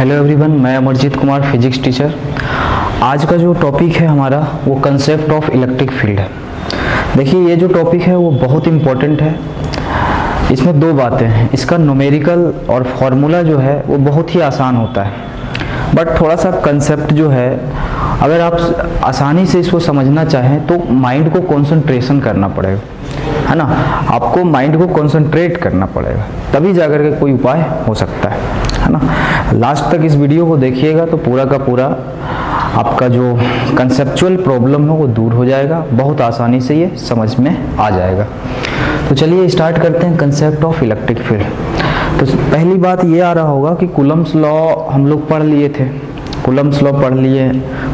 Hello everyone, मैं Amarjeet Kumar, physics teacher. आज का जो टॉपिक है हमारा वो कंसेप्ट ऑफ इलेक्ट्रिक फील्ड है। देखिए, ये जो टॉपिक है वो बहुत इम्पोर्टेंट है। इसमें दो बातें हैं, इसका न्यूमेरिकल और फॉर्मूला जो है वो बहुत ही आसान होता है, बट थोड़ा सा कंसेप्ट जो है अगर आप आसानी से इसको समझना चाहें तो माइंड को कंसंट्रेशन करना पड़ेगा, है ना। आपको माइंड को कंसंट्रेट करना पड़ेगा, तभी जाकर के कोई उपाय हो सकता है ना। लास्ट तक इस वीडियो को देखिएगा तो पूरा का पूरा आपका जो कंसेप्चुअल प्रॉब्लम है वो दूर हो जाएगा, बहुत आसानी से ये समझ में आ जाएगा। तो चलिए स्टार्ट करते हैं कंसेप्ट ऑफ इलेक्ट्रिक फील्ड। तो पहली बात ये आ रहा होगा कि कूलम्ब्स लॉ हम लोग पढ़ लिए थे, कूलम्ब्स लॉ पढ़ लिए,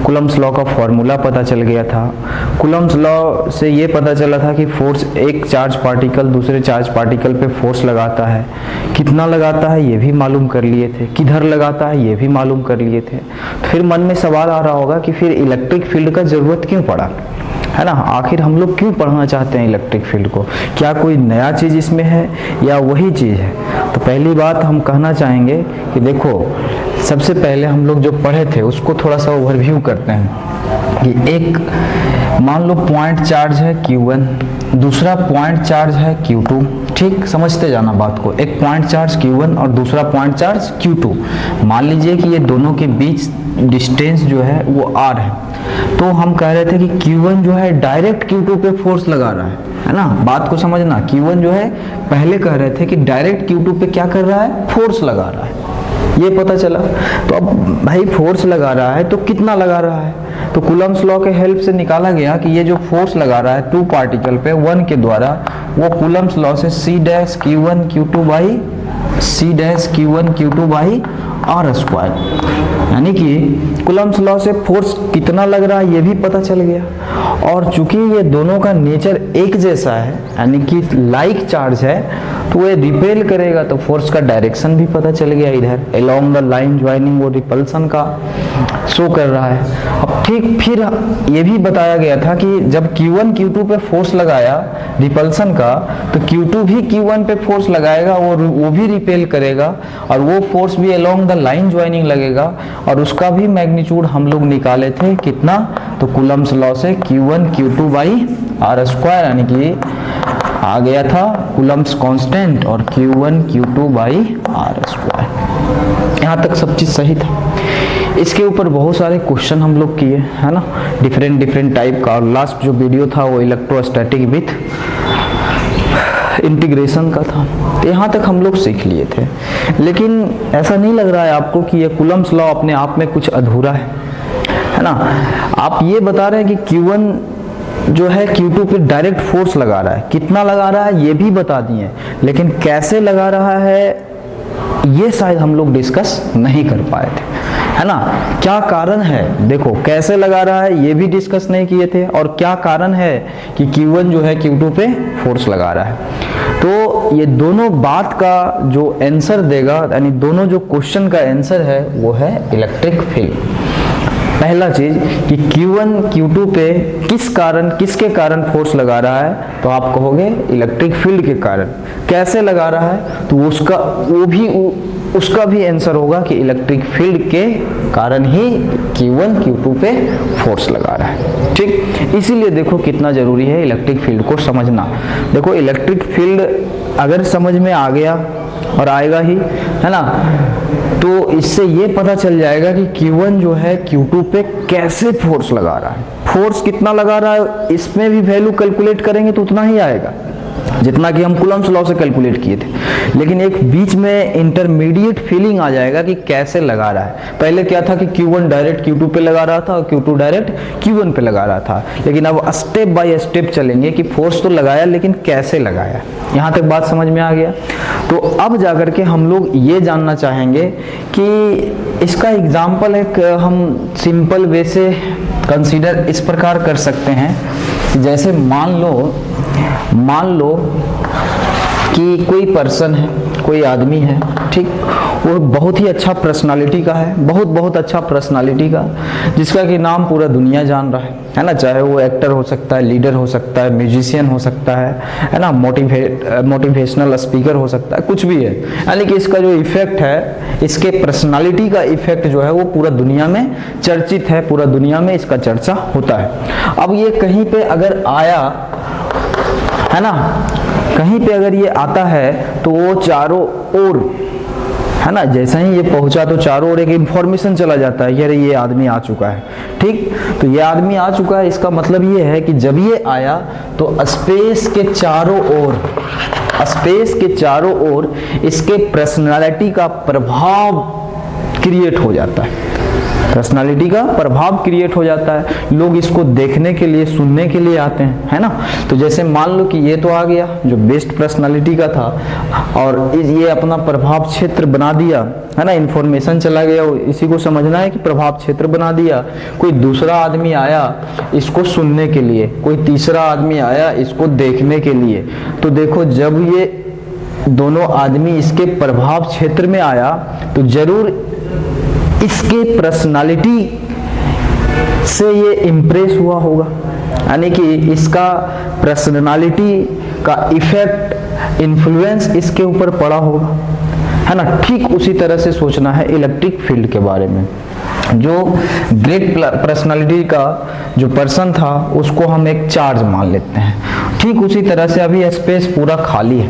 कूलम्ब्स लॉ का फॉर्मूला पता चल गया था। कूलम्ब्स लॉ से ये पता चला था कि फोर्स, एक चार्ज पार्टिकल दूसरे चार्ज पार्टिकल पे फोर्स लगाता है, कितना लगाता है ये भी मालूम कर लिए थे, किधर लगाता है ये भी मालूम कर लिए थे। फिर मन में सवाल आ रहा होगा कि फिर इलेक्ट्रिक फील्ड का जरूरत क्यों पड़ा, है ना। आखिर हम लोग क्यों पढ़ना चाहते हैं इलेक्ट्रिक फील्ड को, क्या कोई नया चीज़ इसमें है या वही चीज़ है। तो पहली बात हम कहना चाहेंगे कि देखो, सबसे पहले हम लोग जो पढ़े थे उसको थोड़ा सा ओवरव्यू करते हैं कि एक मान लो पॉइंट चार्ज है Q1, दूसरा पॉइंट चार्ज है Q2। ठीक, समझते जाना बात को। एक पॉइंट चार्ज Q1 और दूसरा पॉइंट चार्ज Q2। मान लीजिए कि ये दोनों के बीच डिस्टेंस जो है वो R है। तो हम कह रहे थे कि Q1 जो है डायरेक्ट Q2 पे फोर्स लगा रहा है ना। बात को समझना, Q1 जो है पहले कह रहे थे कि डायरेक्ट Q2 पे क्या कर रहा है, फोर्स लगा रहा है, ये पता चला। तो अब भाई फोर्स लगा रहा है तो कितना लगा रहा है, तो कूलम्ब्स लॉ के हेल्प से निकाला गया कि ये जो फोर्स लगा रहा है 2 पार्टिकल पे 1 के द्वारा, वो कूलम्ब्स लॉ से C dash Q1 Q2 by C dash Q1 Q2 by R square, यानी कि कूलम्ब्स लॉ से फोर्स कितना लग रहा है ये भी पता चल गया। और चूंकि ये दोनों का नेचर एक जैसा है, यानी कि लाइक चार्ज है, तो ये रिपेल करेगा, तो फोर्स का डायरेक्शन भी पता चल गया। इधर अलोंग द लाइन ज्वाइनिंग वो रिपल्सन का शो कर रहा है। अब ठीक फिर ये भी बताया गया था कि जब Q1 Q2 पे फोर्स लगाया रिपल्सन का, तो Q2 भी Q1 पे फोर्स लगाएगा और वो भी रिपेल करेगा, और वो फोर्स भी अलोंग द लाइन ज्वाइनिंग लगेगा, और उसका भी मैग्नीट्यूड हम लोग निकाले थे कितना, तो कूलम्ब्स लॉ से Q1 Q2 by R square, यानी कि आ गया था कूलम्ब्स कांस्टेंट और Q1 Q2 by R square. यहाँ तक सब चीज सही था। इसके ऊपर बहुत सारे क्वेश्चन हम लोग किए, है ना, डिफरेंट टाइप का। और लास्ट जो वीडियो था वो इलेक्ट्रोस्टैटिक विथ इंटीग्रेशन का था। तो यहाँ तक हम लोग सीख लिए थे। लेकिन ऐसा नहीं लग रहा है आपको कि ये कूलम्ब्स लॉ अपने आप में कुछ अधूरा है ना। आप ये बता रहे हैं कि Q1 जो है Q2 पे डायरेक्ट फोर्स लगा रहा है, कितना लगा रहा है ये भी बता दिए, लेकिन कैसे लगा रहा है ये शायद हम लोग डिस्कस नहीं कर पाए थे, है ना। क्या कारण है, देखो कैसे लगा रहा है ये भी डिस्कस नहीं किए थे, और क्या कारण है कि Q1 जो है Q2 पे फोर्स लगा रहा है। तो ये दोनों बात का जो आंसर देगा, यानी दोनों जो क्वेश्चन का आंसर है वो है इलेक्ट्रिक फील्ड। पहला चीज कि Q1 Q2 पे किसके कारण फोर्स लगा रहा है, तो आप कहोगे इलेक्ट्रिक फील्ड के कारण। कैसे लगा रहा है, तो उसका भी आंसर होगा कि इलेक्ट्रिक फील्ड के कारण ही Q1 Q2 पे फोर्स लगा रहा है। ठीक, इसीलिए देखो कितना जरूरी है इलेक्ट्रिक फील्ड को समझना। देखो, इलेक्ट्रिक फील्ड अगर समझ में आ गया और आएगा ही, है ना, तो इससे ये पता चल जाएगा कि Q1 जो है Q2 पे कैसे फोर्स लगा रहा है, फोर्स कितना लगा रहा है, इसमें भी वैल्यू कैलकुलेट करेंगे तो उतना ही आएगा जितना कि हम कूलम्ब्स लॉ से कैलकुलेट किए थे। लेकिन एक बीच में इंटरमीडिएट फीलिंग आ जाएगा कि कैसे लगा रहा है। पहले क्या था कि Q1 डायरेक्ट Q2 पे लगा रहा था और Q2 डायरेक्ट Q1 पे लगा रहा था, लेकिन अब स्टेप बाय स्टेप चलेंगे कि फोर्स तो लगाया लेकिन कैसे लगाया। यहाँ तक बात समझ में आ गया। तो अब जाकर के हम लोग ये जानना चाहेंगे कि इसका एग्जाम्पल एक हम सिंपल वे से कंसीडर इस प्रकार कर सकते हैं कि जैसे मान लो कि कोई पर्सन है, कोई आदमी है, ठीक, वो बहुत ही अच्छा पर्सनालिटी का है, बहुत अच्छा पर्सनालिटी का, जिसका कि नाम पूरा दुनिया जान रहा है ना। चाहे वो एक्टर हो सकता है, लीडर हो सकता है, म्यूजिशियन हो सकता है ना, मोटिवेशनल स्पीकर हो सकता है, कुछ भी है। यानी कि इसका जो इफेक्ट है, इसके पर्सनालिटी का इफेक्ट जो है वो पूरा दुनिया में चर्चित है, पूरा दुनिया में इसका चर्चा होता है। अब ये कहीं पे अगर आया है ना, कहीं पे अगर ये आता है तो वो चारों ओर, है ना, जैसे ही ये पहुंचा तो चारों ओर एक इंफॉर्मेशन चला जाता है कि अरे ये आदमी आ चुका है। ठीक, तो ये आदमी आ चुका है, इसका मतलब ये है कि जब ये आया तो स्पेस के चारों ओर इसके पर्सनालिटी का प्रभाव क्रिएट हो जाता है, पर्सनालिटी का प्रभाव क्रिएट हो जाता है। लोग इसको देखने के लिए, सुनने के लिए आते हैं, है ना। तो जैसे मान लो कि ये तो आ गया जो बेस्ट पर्सनालिटी का था, और ये अपना प्रभाव क्षेत्र बना दिया, है ना, इंफॉर्मेशन चला गया, इसी को समझना है कि प्रभाव क्षेत्र बना दिया। कोई दूसरा आदमी आया इसको सुनने के लिए, कोई तीसरा आदमी आया इसको देखने के लिए। तो देखो, जब ये दोनों आदमी इसके प्रभाव क्षेत्र में आया तो जरूर इसके पर्सनालिटी से ये इम्प्रेस हुआ होगा, यानी कि इसका पर्सनालिटी का इफेक्ट, इन्फ्लुएंस इसके ऊपर पड़ा होगा, है ना। ठीक उसी तरह से सोचना है इलेक्ट्रिक फील्ड के बारे में। जो ग्रेट पर्सनालिटी का जो पर्सन था उसको हम एक चार्ज मान लेते हैं। ठीक उसी तरह से अभी स्पेस पूरा खाली है,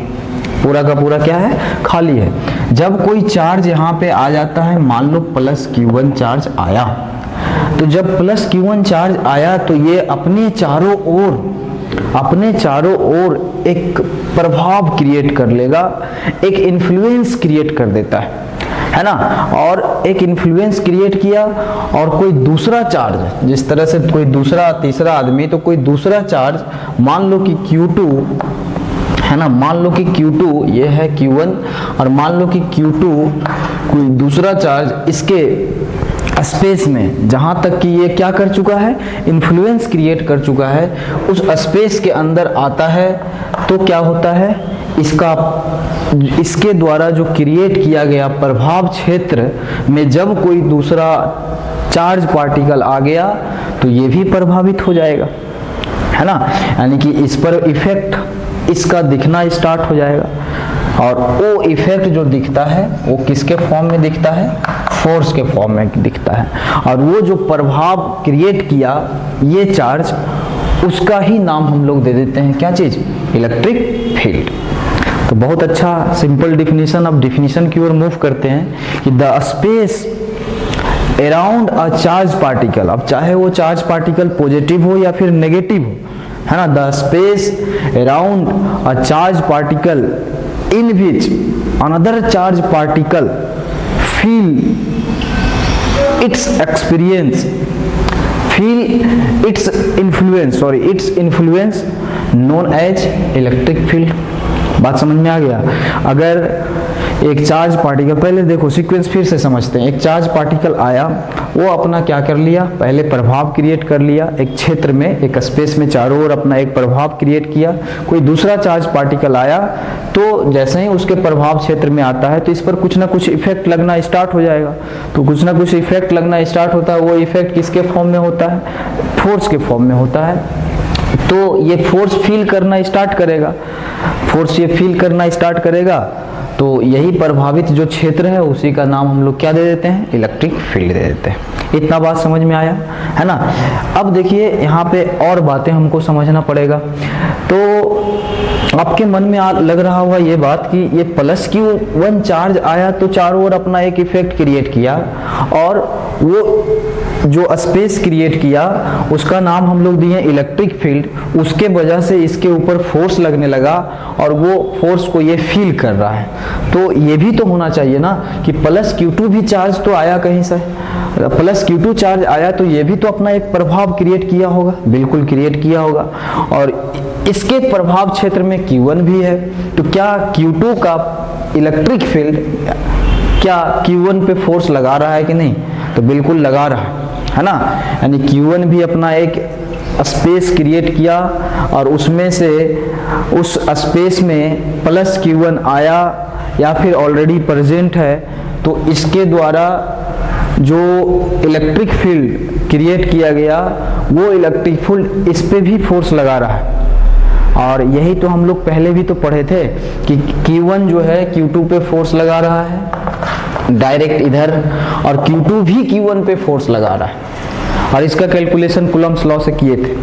पूरा का पूरा क्या है, खाली है। जब कोई चार्ज यहाँ पे आ जाता है, मान लो प्लस Q1 चार्ज आया, तो जब प्लस Q1 चार्ज आया तो ये अपने चारों ओर एक प्रभाव क्रिएट कर लेगा, एक इन्फ्लुएंस क्रिएट कर देता है ना। और एक इन्फ्लुएंस क्रिएट किया और कोई दूसरा चार्ज, जिस तरह से कोई दूसरा तीसरा आदमी, तो कोई दूसरा चार्ज मान लो कि Q2, है ना, मान लो कि Q2 ये है Q1, और मान लो कि Q2 कोई दूसरा चार्ज इसके स्पेस में, जहां तक कि ये क्या कर चुका है, इन्फ्लुएंस क्रिएट कर चुका है, उस स्पेस के अंदर आता है, तो क्या होता है, इसके द्वारा जो क्रिएट किया गया प्रभाव क्षेत्र में जब कोई दूसरा चार्ज पार्टिकल आ गया तो ये भी प्रभावित हो जाएगा, है ना। यानी कि इस पर इफेक्ट इसका दिखना स्टार्ट हो जाएगा, और वो इफेक्ट जो दिखता है वो किसके फॉर्म में दिखता है, फोर्स के फॉर्म में दिखता है। और वो जो प्रभाव क्रिएट किया ये चार्ज, उसका ही नाम हम लोग दे देते हैं क्या चीज, इलेक्ट्रिक फील्ड। तो बहुत अच्छा सिंपल डिफिनीशन। अब डिफिनीशन की ओर मूव करते हैं कि the space around a charge particle, अब चाहे वो चार्ज पार्टिकल पॉजिटिव हो या फिर नेगेटिव हो, है ना, the space around a charge particle in which another charge particle feel its influence known as electric field. बात समझ में आ गया। अगर एक चार्ज पार्टिकल, पहले देखो सीक्वेंस फिर से समझते हैं। एक चार्ज पार्टिकल आया, वो अपना क्या कर लिया, पहले प्रभाव क्रिएट कर लिया एक क्षेत्र में, एक स्पेस में, चारों ओर अपना एक प्रभाव क्रिएट किया। कोई दूसरा चार्ज पार्टिकल आया तो जैसे ही उसके प्रभाव क्षेत्र में आता है तो इस पर कुछ ना कुछ इफेक्ट लगना स्टार्ट हो जाएगा। तो कुछ ना कुछ इफेक्ट लगना स्टार्ट होता है, वो इफेक्ट किसके फॉर्म में होता है, फोर्स के फॉर्म में होता है। तो ये फोर्स फील करना स्टार्ट करेगा, फोर्स ये फील करना स्टार्ट करेगा, तो यही प्रभावित जो क्षेत्र है उसी का नाम हम लोग क्या दे देते हैं, इलेक्ट्रिक फील्ड दे देते हैं। इतना बात समझ में आया, है ना। अब देखिए यहाँ पे और बातें हमको समझना पड़ेगा। तो आपके मन में लग रहा होगा ये बात कि ये प्लस Q1 चार्ज आया तो चारों ओर अपना एक इफेक्ट क्रिएट किया, और वो जो स्पेस क्रिएट किया उसका नाम हम लोग दिए इलेक्ट्रिक फील्ड। उसके वजह से इसके ऊपर फोर्स लगने लगा और वो फोर्स को ये फील कर रहा है। तो ये भी तो होना चाहिए ना कि प्लस Q2 भी चार्ज तो आया कहीं से, प्लस Q2 चार्ज आया तो ये भी तो अपना एक प्रभाव क्रिएट किया होगा, बिल्कुल क्रिएट किया होगा। और इसके प्रभाव क्षेत्र में Q1 भी है, तो क्या Q2 का इलेक्ट्रिक फील्ड क्या Q1 पे फोर्स लगा रहा है कि नहीं, तो बिल्कुल लगा रहा है ना। यानी Q1 भी अपना एक स्पेस क्रिएट किया और उसमें से उस स्पेस में प्लस Q1 आया या फिर ऑलरेडी प्रेजेंट है, तो इसके द्वारा जो इलेक्ट्रिक फील्ड क्रिएट किया गया वो इलेक्ट्रिक फील्ड इस पे भी फोर्स लगा रहा है। और यही तो हम लोग पहले भी तो पढ़े थे कि Q1 जो है Q2 पे फोर्स लगा रहा है डायरेक्ट इधर, और Q2 भी Q1 पे फोर्स लगा रहा है। और इसका कैलकुलेशन कूलम्ब्स लॉ से किए थे,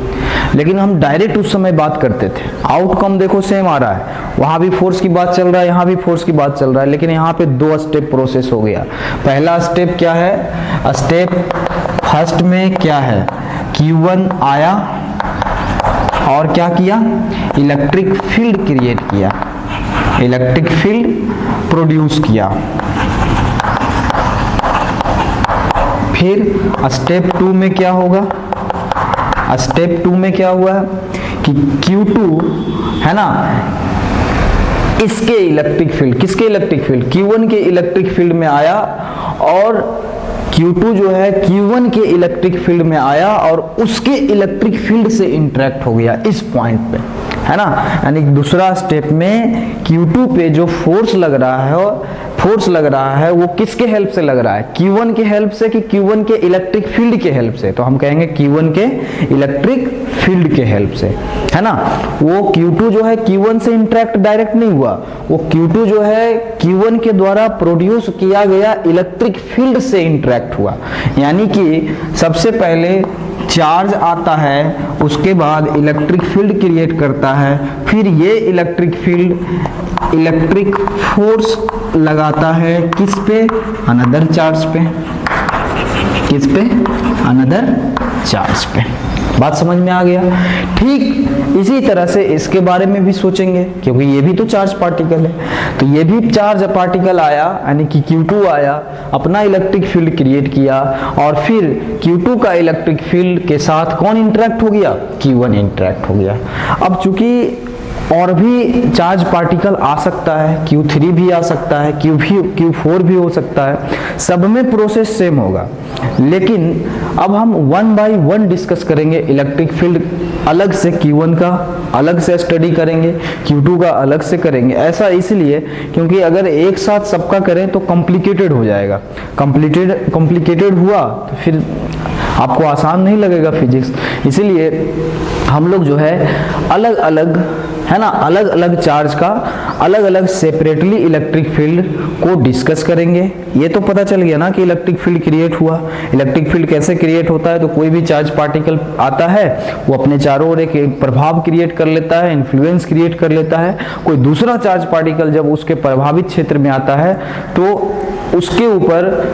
लेकिन हम डायरेक्ट उस समय बात करते थे। आउटकम देखो सेम आ रहा है, वहां भी फोर्स की बात चल रहा है, यहाँ भी फोर्स की बात चल रहा है, लेकिन यहाँ पे 2 स्टेप प्रोसेस हो गया। पहला स्टेप क्या है? स्टेप फर्स्ट में क्या है? Q1 आया और क्या किया? इलेक्ट्रिक फील्ड क्रिएट किया, इलेक्ट्रिक फील्ड प्रोड्यूस किया। फिर स्टेप 2 में क्या होगा? स्टेप 2 में क्या हुआ कि Q2 है ना, इसके इलेक्ट्रिक फील्ड, किसके इलेक्ट्रिक फील्ड? Q1 के इलेक्ट्रिक फील्ड में आया, और Q2 जो है Q1 के इलेक्ट्रिक फील्ड में आया और उसके इलेक्ट्रिक फील्ड से इंटरेक्ट हो गया इस पॉइंट पे, है ना। यानी दूसरा स्टेप में Q2 पे जो फोर्स लग रहा है वो किसके हेल्प से लग रहा है? Q1 के हेल्प से कि Q1 के इलेक्ट्रिक फील्ड के हेल्प से? तो हम कहेंगे Q1 के इलेक्ट्रिक फील्ड के हेल्प से, है ना। वो Q2 जो है Q1 से इंटरेक्ट डायरेक्ट नहीं हुआ, वो Q2 जो है Q1 के द्वारा प्रोड्यूस किया गया इलेक्ट्रिक फील्ड से इंटरेक्ट हुआ। यानी कि सबसे पहले चार्ज आता है, उसके बाद इलेक्ट्रिक फील्ड क्रिएट करता है, फिर ये इलेक्ट्रिक फील्ड इलेक्ट्रिक फोर्स लगाता है किस पे? अनदर चार्ज पे। किस पे? अनदर चार्ज पे। बात समझ में आ गया? ठीक इसी तरह से इसके बारे में भी सोचेंगे, क्योंकि ये भी तो चार्ज पार्टिकल है। तो ये भी चार्ज पार्टिकल आया, यानी कि Q2 आया, अपना इलेक्ट्रिक फील्ड क्रिएट किया, और फिर Q2 का इलेक्ट्रिक फील्ड के साथ कौन इंटरेक्ट हो गया? Q1 इंटरेक्ट हो गया। अब चूंकि और भी चार्ज पार्टिकल आ सकता है, Q3 भी आ सकता है, Q4 भी हो सकता है, सब में प्रोसेस सेम होगा। लेकिन अब हम 1 बाय 1 डिस्कस करेंगे। इलेक्ट्रिक फील्ड अलग से Q1 का अलग से स्टडी करेंगे, Q2 का अलग से करेंगे। ऐसा इसलिए क्योंकि अगर एक साथ सबका करें तो कॉम्प्लिकेटेड हो जाएगा। कॉम्प्लिकेटेड हुआ तो फिर आपको आसान नहीं लगेगा फिजिक्स। इसीलिए हम लोग जो है अलग अलग, है ना, अलग अलग चार्ज का अलग अलग सेपरेटली इलेक्ट्रिक फील्ड को डिस्कस करेंगे। ये तो पता चल गया ना कि इलेक्ट्रिक फील्ड क्रिएट हुआ। इलेक्ट्रिक फील्ड कैसे क्रिएट होता है? तो कोई भी चार्ज पार्टिकल आता है, वो अपने चारों ओर एक प्रभाव क्रिएट कर लेता है, इन्फ्लुएंस क्रिएट कर लेता है। कोई दूसरा चार्ज पार्टिकल जब उसके प्रभावित क्षेत्र में आता है तो उसके ऊपर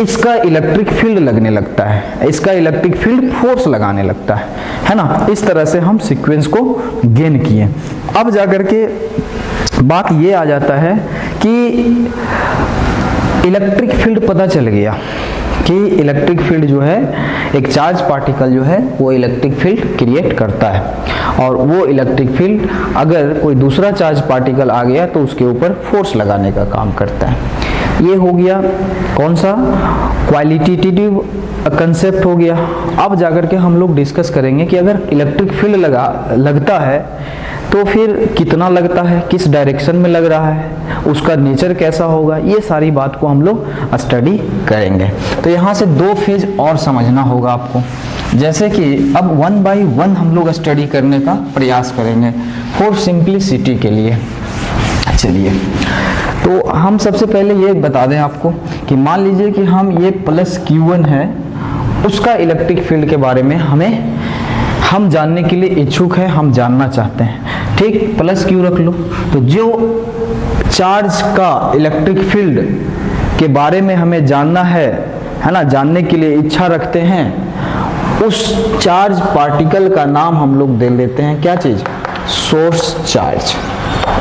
इसका इलेक्ट्रिक फील्ड लगने लगता है, इसका इलेक्ट्रिक फील्ड फोर्स लगाने लगता है ना। इस तरह से हम सीक्वेंस को गेन किए। अब जाकर के बात ये आ जाता है कि इलेक्ट्रिक फील्ड पता चल गया कि इलेक्ट्रिक फील्ड जो है, एक चार्ज पार्टिकल जो है वो इलेक्ट्रिक फील्ड क्रिएट करता है, और वो इलेक्ट्रिक फील्ड अगर कोई दूसरा चार्ज पार्टिकल आ गया तो उसके ऊपर फोर्स लगाने का काम करता है। ये हो गया कौन सा? क्वालिटेटिव कंसेप्ट हो गया। अब जाकर के हम लोग डिस्कस करेंगे कि अगर इलेक्ट्रिक फील्ड लगता है तो फिर कितना लगता है, किस डायरेक्शन में लग रहा है, उसका नेचर कैसा होगा, ये सारी बात को हम लोग स्टडी करेंगे। तो यहाँ से 2 फेज और समझना होगा आपको। जैसे कि अब 1 बाय 1 हम लोग स्टडी करने का प्रयास करेंगे फॉर सिंप्लिसिटी के लिए। चलिए, तो हम सबसे पहले ये बता दें आपको कि मान लीजिए कि हम ये प्लस Q1 है, उसका इलेक्ट्रिक फील्ड के बारे में हम जानने के लिए इच्छुक है, हम जानना चाहते हैं। ठीक, प्लस Q रख लो। तो जो चार्ज का इलेक्ट्रिक फील्ड के बारे में हमें जानना है ना, जानने के लिए इच्छा रखते हैं, उस चार्ज पार्टिकल का नाम हम लोग दे लेते हैं क्या चीज? Source charge.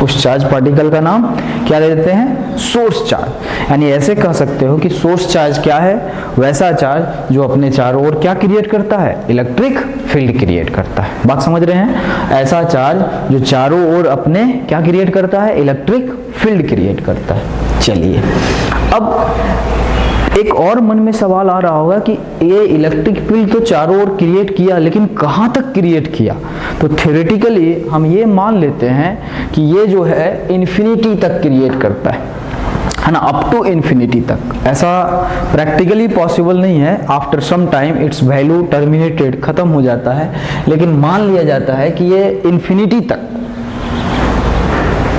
उस चार्ज पार्टिकल का नाम क्या दे देते हैं? Source charge. यानी ऐसे कह सकते हो कि सोर्स चार्ज क्या है? वैसा चार्ज जो अपने चारों ओर क्या क्रिएट करता है? इलेक्ट्रिक फील्ड क्रिएट करता है। बात समझ रहे हैं? ऐसा चार्ज जो चारों ओर अपने क्या क्रिएट करता है? इलेक्ट्रिक फील्ड क्रिएट करता है। चलिए, अब एक और मन में सवाल आ रहा होगा कि ये इलेक्ट्रिक फील्ड तो चारों ओर क्रिएट किया, लेकिन कहाँ तक क्रिएट किया? तो थ्योरेटिकली हम ये मान लेते हैं कि ये जो है इन्फिनिटी तक क्रिएट करता है। है ना, अप टू इन्फिनिटी तक। ऐसा प्रैक्टिकली पॉसिबल नहीं है, after some time its value terminated, खत्म हो जाता है, लेकिन मान लिया जाता है कि ये इन्फिनिटी तक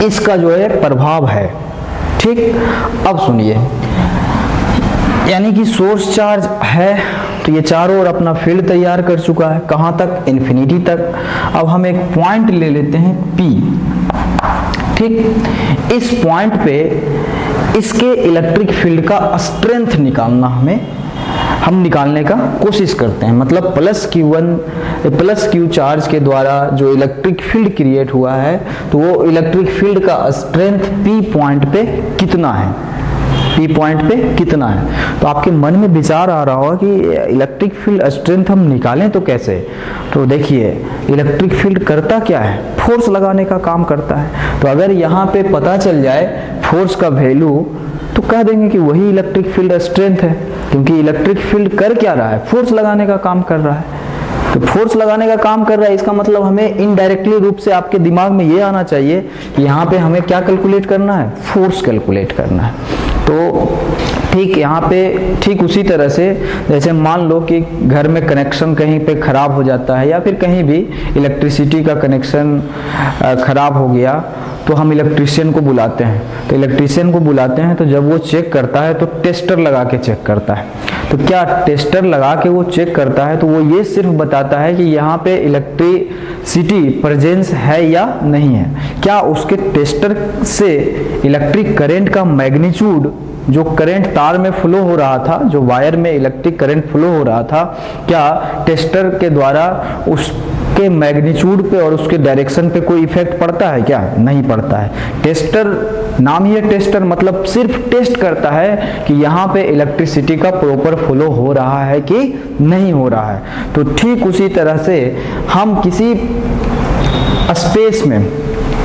इसका जो है प्रभाव है। ठीक, अब सुनिए, यानी कि सोर्स चार्ज है तो ये चारों ओर अपना फील्ड तैयार कर चुका है, कहाँ तक, इन्फिनिटी तक। अब हम एक पॉइंट ले लेते हैं P। ठीक, इस पॉइंट पे इसके इलेक्ट्रिक फील्ड का स्ट्रेंथ निकालना हम निकालने का कोशिश करते हैं। मतलब प्लस क्यू चार्ज के द्वारा जो इलेक्ट्रिक फील्ड क्रिएट हुआ है, तो वो इलेक्ट्रिक फील्ड का स्ट्रेंथ P पॉइंट पे कितना है, P पॉइंट पे कितना है। तो आपके मन में विचार आ रहा होगा कि इलेक्ट्रिक फील्ड स्ट्रेंथ हम निकालें तो कैसे। तो देखिए, इलेक्ट्रिक फील्ड करता क्या है, फोर्स लगाने का काम करता है। तो अगर यहाँ पे पता चल जाए फोर्स का वैल्यू, तो कह देंगे कि वही इलेक्ट्रिक फील्ड स्ट्रेंथ है, क्योंकि इलेक्ट्रिक फील्ड कर क्या रहा है, फोर्स लगाने का काम कर रहा है। तो फोर्स लगाने का काम कर रहा है, इसका मतलब हमें इनडायरेक्टली रूप से आपके दिमाग में ये आना चाहिए कि यहाँ पे हमें क्या कैलकुलेट करना है, फोर्स कैलकुलेट करना है। तो ठीक यहाँ पे ठीक उसी तरह से, जैसे मान लो कि घर में कनेक्शन कहीं पे खराब हो जाता है, या फिर कहीं भी इलेक्ट्रिसिटी का कनेक्शन खराब हो गया, तो हम इलेक्ट्रीशियन को बुलाते हैं। तो इलेक्ट्रीशियन को बुलाते हैं, तो जब वो चेक करता है तो टेस्टर लगा के चेक करता है। तो क्या टेस्टर लगा के वो चेक करता है, तो वो ये सिर्फ बताता है कि यहाँ पे इलेक्ट्रिसिटी प्रेजेंस है या नहीं है। क्या उसके टेस्टर से इलेक्ट्रिक करंट का मैग्नीट्यूड, जो करंट तार में फ्लो हो रहा था, जो वायर में इलेक्ट्रिक करंट फ्लो हो रहा था, क्या टेस्टर के द्वारा उसके मैग्नीट्यूड पे और उसके डायरेक्शन पे कोई इफेक्ट पड़ता है क्या? नहीं पड़ता है। टेस्टर, नाम ही है टेस्टर, मतलब सिर्फ टेस्ट करता है कि यहाँ पे इलेक्ट्रिसिटी का प्रॉपर फ्लो हो रहा है कि नहीं हो रहा है। तो ठीक उसी तरह से हम किसी स्पेस में,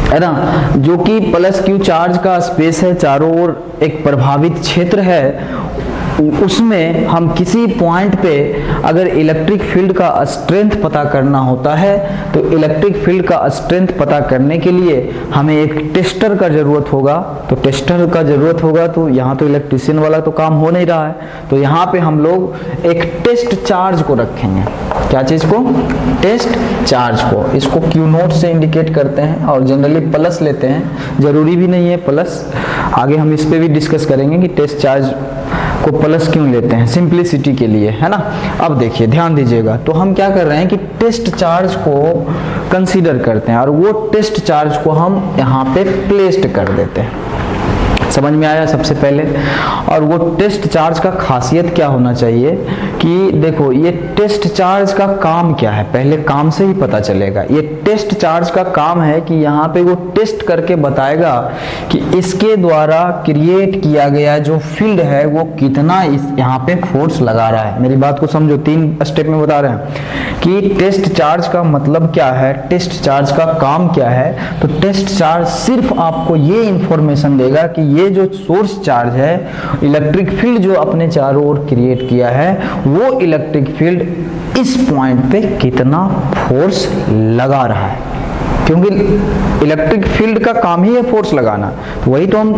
है ना, जो कि प्लस क्यू चार्ज का स्पेस है, चारों ओर एक प्रभावित क्षेत्र है, उसमें हम किसी पॉइंट पे अगर इलेक्ट्रिक फील्ड का स्ट्रेंथ पता करना होता है, तो इलेक्ट्रिक फील्ड का स्ट्रेंथ पता करने के लिए हमें एक टेस्टर का जरूरत होगा। तो टेस्टर का जरूरत होगा, तो यहाँ तो इलेक्ट्रिशियन वाला तो काम हो नहीं रहा है, तो यहाँ पे हम लोग एक टेस्ट चार्ज को रखेंगे। क्या चीज को? टेस्ट चार्ज को। इसको क्यू नोट से इंडिकेट करते हैं और जनरली प्लस लेते हैं, जरूरी भी नहीं है प्लस, आगे हम इस पे भी डिस्कस करेंगे कि टेस्ट चार्ज को प्लस क्यों लेते हैं, सिंप्लिसिटी के लिए, है ना। अब देखिए, ध्यान दीजिएगा, तो हम क्या कर रहे हैं कि टेस्ट चार्ज को कंसीडर करते हैं और वो टेस्ट चार्ज को हम यहाँ पे प्लेस्ड कर देते हैं। समझ में आया सबसे पहले। और वो टेस्ट चार्ज का खासियत क्या होना चाहिए कि देखो, ये टेस्ट चार्ज का काम क्या है, पहले काम से ही पता चलेगा। ये टेस्ट चार्ज का काम है कि यहाँ पे वो टेस्ट करके बताएगा कि इसके द्वारा क्रिएट किया गया जो फील्ड है वो कितना इस यहाँ पे फोर्स लगा रहा है। मेरी बात को समझो, 3 स्टेप में बता रहे हैं कि टेस्ट चार्ज का मतलब क्या है, टेस्ट चार्ज का काम क्या है। तो टेस्ट चार्ज सिर्फ आपको ये इंफॉर्मेशन देगा कि ये जो सोर्स चार्ज है, इलेक्ट्रिक फील्ड जो अपने चारों ओर क्रिएट किया है, वो इलेक्ट्रिक फील्ड इस पॉइंट पे कितना फोर्स लगा रहा है, क्योंकि इलेक्ट्रिक फील्ड का काम ही है फोर्स लगाना। तो वही तो हम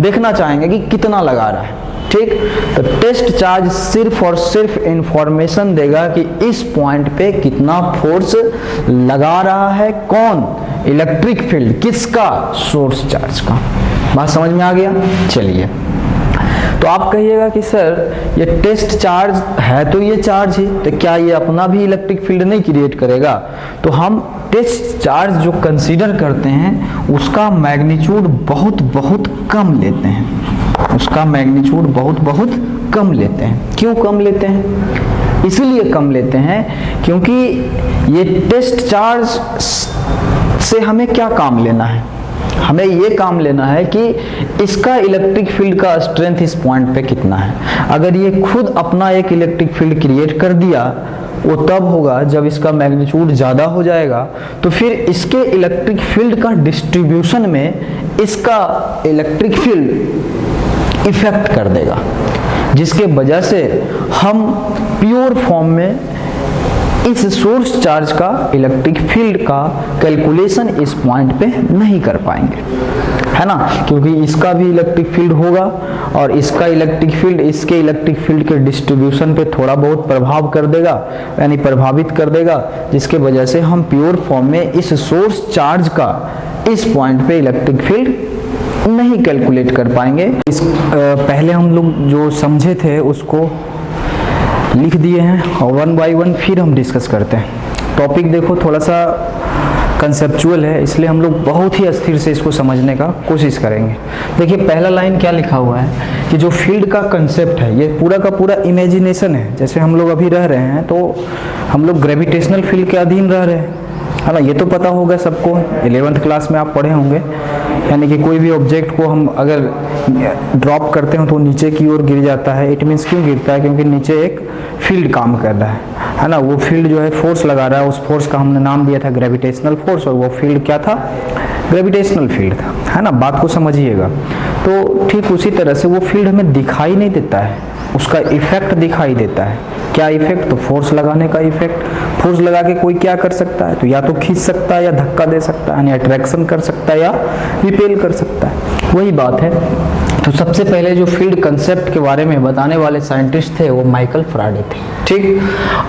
देखना चाहेंगे कि कितना लगा रहा है। ठीक, तो टेस्ट चार्ज सिर्फ और सिर्फ इंफॉर्मेशन देगा कि इस पॉइंट पे कितना फोर्स लगा रहा है। कौन? Electric field. किसका? सोर्स चार्ज का। बात समझ में आ गया? चलिए, तो आप कहिएगा कि सर ये टेस्ट चार्ज है तो ये चार्ज ही, तो क्या ये अपना भी इलेक्ट्रिक फील्ड नहीं क्रिएट करेगा? तो हम टेस्ट चार्ज जो कंसीडर करते हैं उसका मैग्नीट्यूड बहुत बहुत कम लेते हैं, उसका मैग्नीट्यूड बहुत बहुत कम लेते हैं। क्यों कम लेते हैं? इसलिए कम लेते हैं क्योंकि ये टेस्ट चार्ज से हमें क्या काम लेना है? हमें ये काम लेना है कि इसका इलेक्ट्रिक फील्ड का स्ट्रेंथ इस पॉइंट पे कितना है। अगर ये खुद अपना एक इलेक्ट्रिक फील्ड क्रिएट कर दिया, वो तब होगा जब इसका मैग्नीट्यूड ज़्यादा हो जाएगा, तो फिर इसके इलेक्ट्रिक फील्ड का डिस्ट्रीब्यूशन में इसका इलेक्ट्रिक फील्ड इफेक्ट कर देगा, जिसके वजह से हम प्योर फॉर्म में इस सोर्स चार्ज का इलेक्ट्रिक फील्ड का कैलकुलेशन इस पॉइंट पे नहीं कर पाएंगे। है ना, क्योंकि इसका भी इलेक्ट्रिक फील्ड होगा और इसका इलेक्ट्रिक फील्ड इसके इलेक्ट्रिक फील्ड के डिस्ट्रीब्यूशन पे थोड़ा बहुत प्रभाव कर देगा, यानी प्रभावित कर देगा, जिसके वजह से हम प्योर फॉर्म में इस सोर्स चार्ज का इस पॉइंट पे इलेक्ट्रिक फील्ड नहीं कैलकुलेट कर पाएंगे। पहले हम लोग जो समझे थे उसको लिख दिए हैं और 1 बाय 1 फिर हम डिस्कस करते हैं। टॉपिक देखो थोड़ा सा कंसेप्चुअल है, इसलिए हम लोग बहुत ही अस्थिर से इसको समझने का कोशिश करेंगे। देखिए पहला लाइन क्या लिखा हुआ है कि जो फील्ड का कंसेप्ट है ये पूरा का पूरा इमेजिनेशन है। जैसे हम लोग अभी रह रहे हैं तो हम लोग ग्रेविटेशनल फील्ड के अधीन रह रहे हैं, है ना, ये तो पता होगा सबको, 11th क्लास में आप पढ़े होंगे। यानी कि कोई भी ऑब्जेक्ट को हम अगर ड्रॉप करते हैं तो नीचे की ओर गिर जाता है। इट मीन्स क्यों गिरता है? क्योंकि नीचे एक फील्ड काम कर रहा है ना, वो फील्ड जो है फोर्स लगा रहा है, उस फोर्स का हमने नाम दिया था ग्रेविटेशनल फोर्स, और वो फील्ड क्या था? ग्रेविटेशनल फील्ड था, है ना, बात को समझिएगा। तो ठीक उसी तरह से वो फील्ड हमें दिखाई नहीं देता है, उसका इफेक्ट दिखाई देता है। क्या इफेक्ट? तो फोर्स लगाने का इफेक्ट। फोर्स लगा के कोई क्या कर सकता है? तो या तो खींच सकता है या धक्का दे सकता है, यानी अट्रैक्शन कर सकता है या रिपेल कर सकता है, वही बात है। तो सबसे पहले जो फील्ड कंसेप्ट के बारे में बताने वाले साइंटिस्ट थे वो माइकल फैराडे थे। ठीक,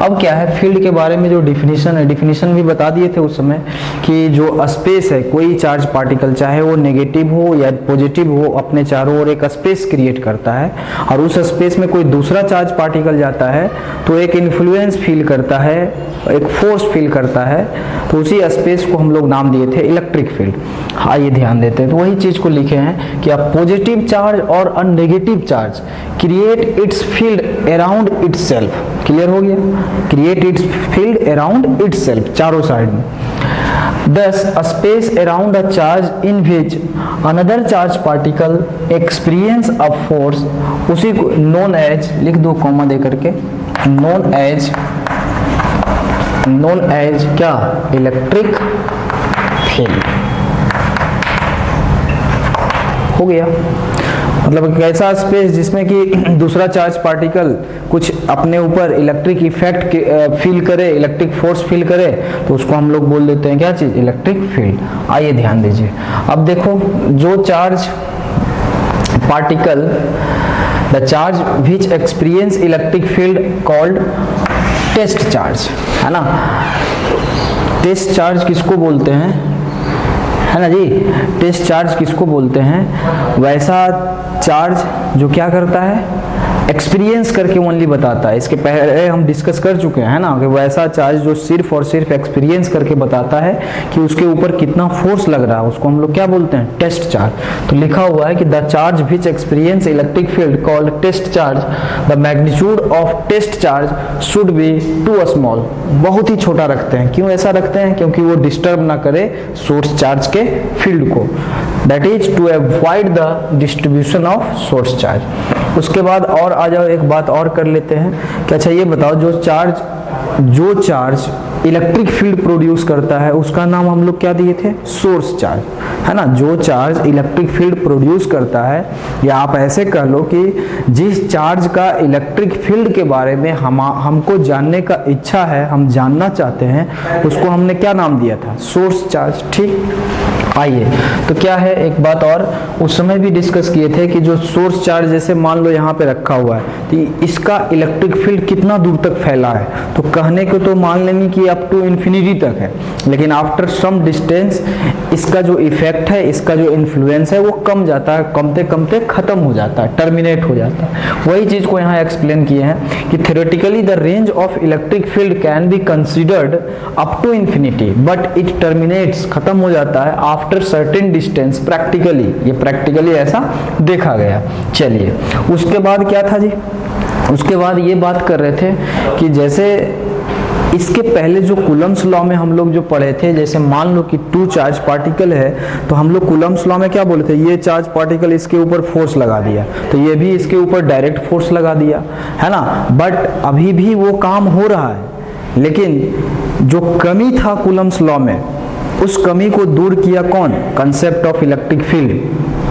अब क्या है, फील्ड के बारे में जो डिफिनीशन है, डिफिनीशन भी बता दिए थे उस समय कि जो स्पेस है, कोई चार्ज पार्टिकल चाहे वो नेगेटिव हो या पॉजिटिव हो, अपने चारों ओर एक स्पेस क्रिएट करता है, और उस स्पेस में कोई दूसरा चार्ज पार्टिकल जाता है तो एक इन्फ्लुएंस फील करता है, एक फोर्स फील करता है, तो उसी स्पेस को हम लोग नाम दिए थे इलेक्ट्रिक फील्ड। आइए ध्यान देते हैं, तो वही चीज को लिखे हैं कि अ पॉजिटिव चार्ज और a negative charge create it's field around itself. Clear हो गया? Create it's field around itself, चारों साइड में। Thus, a space around a charge in which another charge particle experience a force, उसी को known as, लिख दो comma दे करके, known as क्या? Electric field. हो गया, मतलब एक ऐसा स्पेस जिसमें कि दूसरा चार्ज पार्टिकल कुछ अपने ऊपर इलेक्ट्रिक इफेक्ट फील करे, इलेक्ट्रिक फोर्स फील करे, तो उसको हम लोग बोल देते हैं क्या चीज? Electric field. आइए ध्यान दीजिए, अब देखो जो charge particle, the charge which experience electric field called test charge, है ना। टेस्ट चार्ज किसको बोलते हैं? है ना जी, टेस्ट चार्ज किसको बोलते हैं? वैसा चार्ज जो क्या करता है? एक्सपीरियंस करके ओनली बताता है। इसके पहले हम डिस्कस कर चुके हैं ना कि वैसा चार्ज जो सिर्फ और सिर्फ एक्सपीरियंस करके बताता है कि उसके ऊपर कितना फोर्स लग रहा है, उसको हम लोग क्या बोलते हैं? Test charge. तो लिखा हुआ है कि the charge which experience electric field called test charge, the magnitude of test charge should be too small. बहुत ही छोटा रखते हैं। क्यों ऐसा रखते हैं? क्योंकि वो डिस्टर्ब ना करे सोर्स चार्ज के फील्ड को, that is to avoid the distribution of source charge. उसके बाद और आ जाओ, एक बात और कर लेते हैं कि अच्छा ये बताओ, जो चार्ज इलेक्ट्रिक फील्ड प्रोड्यूस करता है उसका नाम हम लोग क्या दिए थे? सोर्स चार्ज, है ना। जो चार्ज इलेक्ट्रिक फील्ड प्रोड्यूस करता है, या आप ऐसे कह लो कि जिस चार्ज का इलेक्ट्रिक फील्ड के बारे में हमको जानने का इच्छा है, हम जानना चाहते हैं, उसको हमने क्या नाम दिया था? Source charge. ठीक, आइए तो क्या है, एक बात और उस समय भी डिस्कस किए थे कि जो सोर्स चार्ज जैसे मान लो यहाँ पे रखा हुआ है, तो इसका इलेक्ट्रिक फील्ड कितना दूर तक फैला है? तो कहने को तो मान लेंगे कि अप टू इन्फिनिटी तक है, लेकिन आफ्टर सम डिस्टेंस इसका जो इफेक्ट है, इसका जो इन्फ्लुएंस है वो कम जाता है, कमते कमते खत्म हो जाता है, टर्मिनेट हो जाता है। वही चीज को यहाँ एक्सप्लेन किए हैं कि theoretically the range of electric field can be considered up to infinity but it terminates, खत्म हो जाता है आफ्टर सर्टेन डिस्टेंस। प्रैक्टिकली, ये प्रैक्टिकली ऐसा देखा गया। चलिए उसके बाद क्या था जी? उसके बाद ये बात कर रहे थे कि जैसे इसके पहले जो कूलम्स लॉ में हम लोग जो पढ़े थे, जैसे मान लो कि 2 चार्ज पार्टिकल है, तो हम लोग कूलम्स लॉ में क्या बोले थे? ये चार्ज पार्टिकल इसके ऊपर फोर्स लगा दिया, तो ये भी इसके ऊपर डायरेक्ट फोर्स लगा दिया, है ना। बट अभी भी वो काम हो रहा है, लेकिन जो कमी था कूलम्स लॉ में, उस कमी को दूर किया कौन? कंसेप्ट ऑफ इलेक्ट्रिक फील्ड,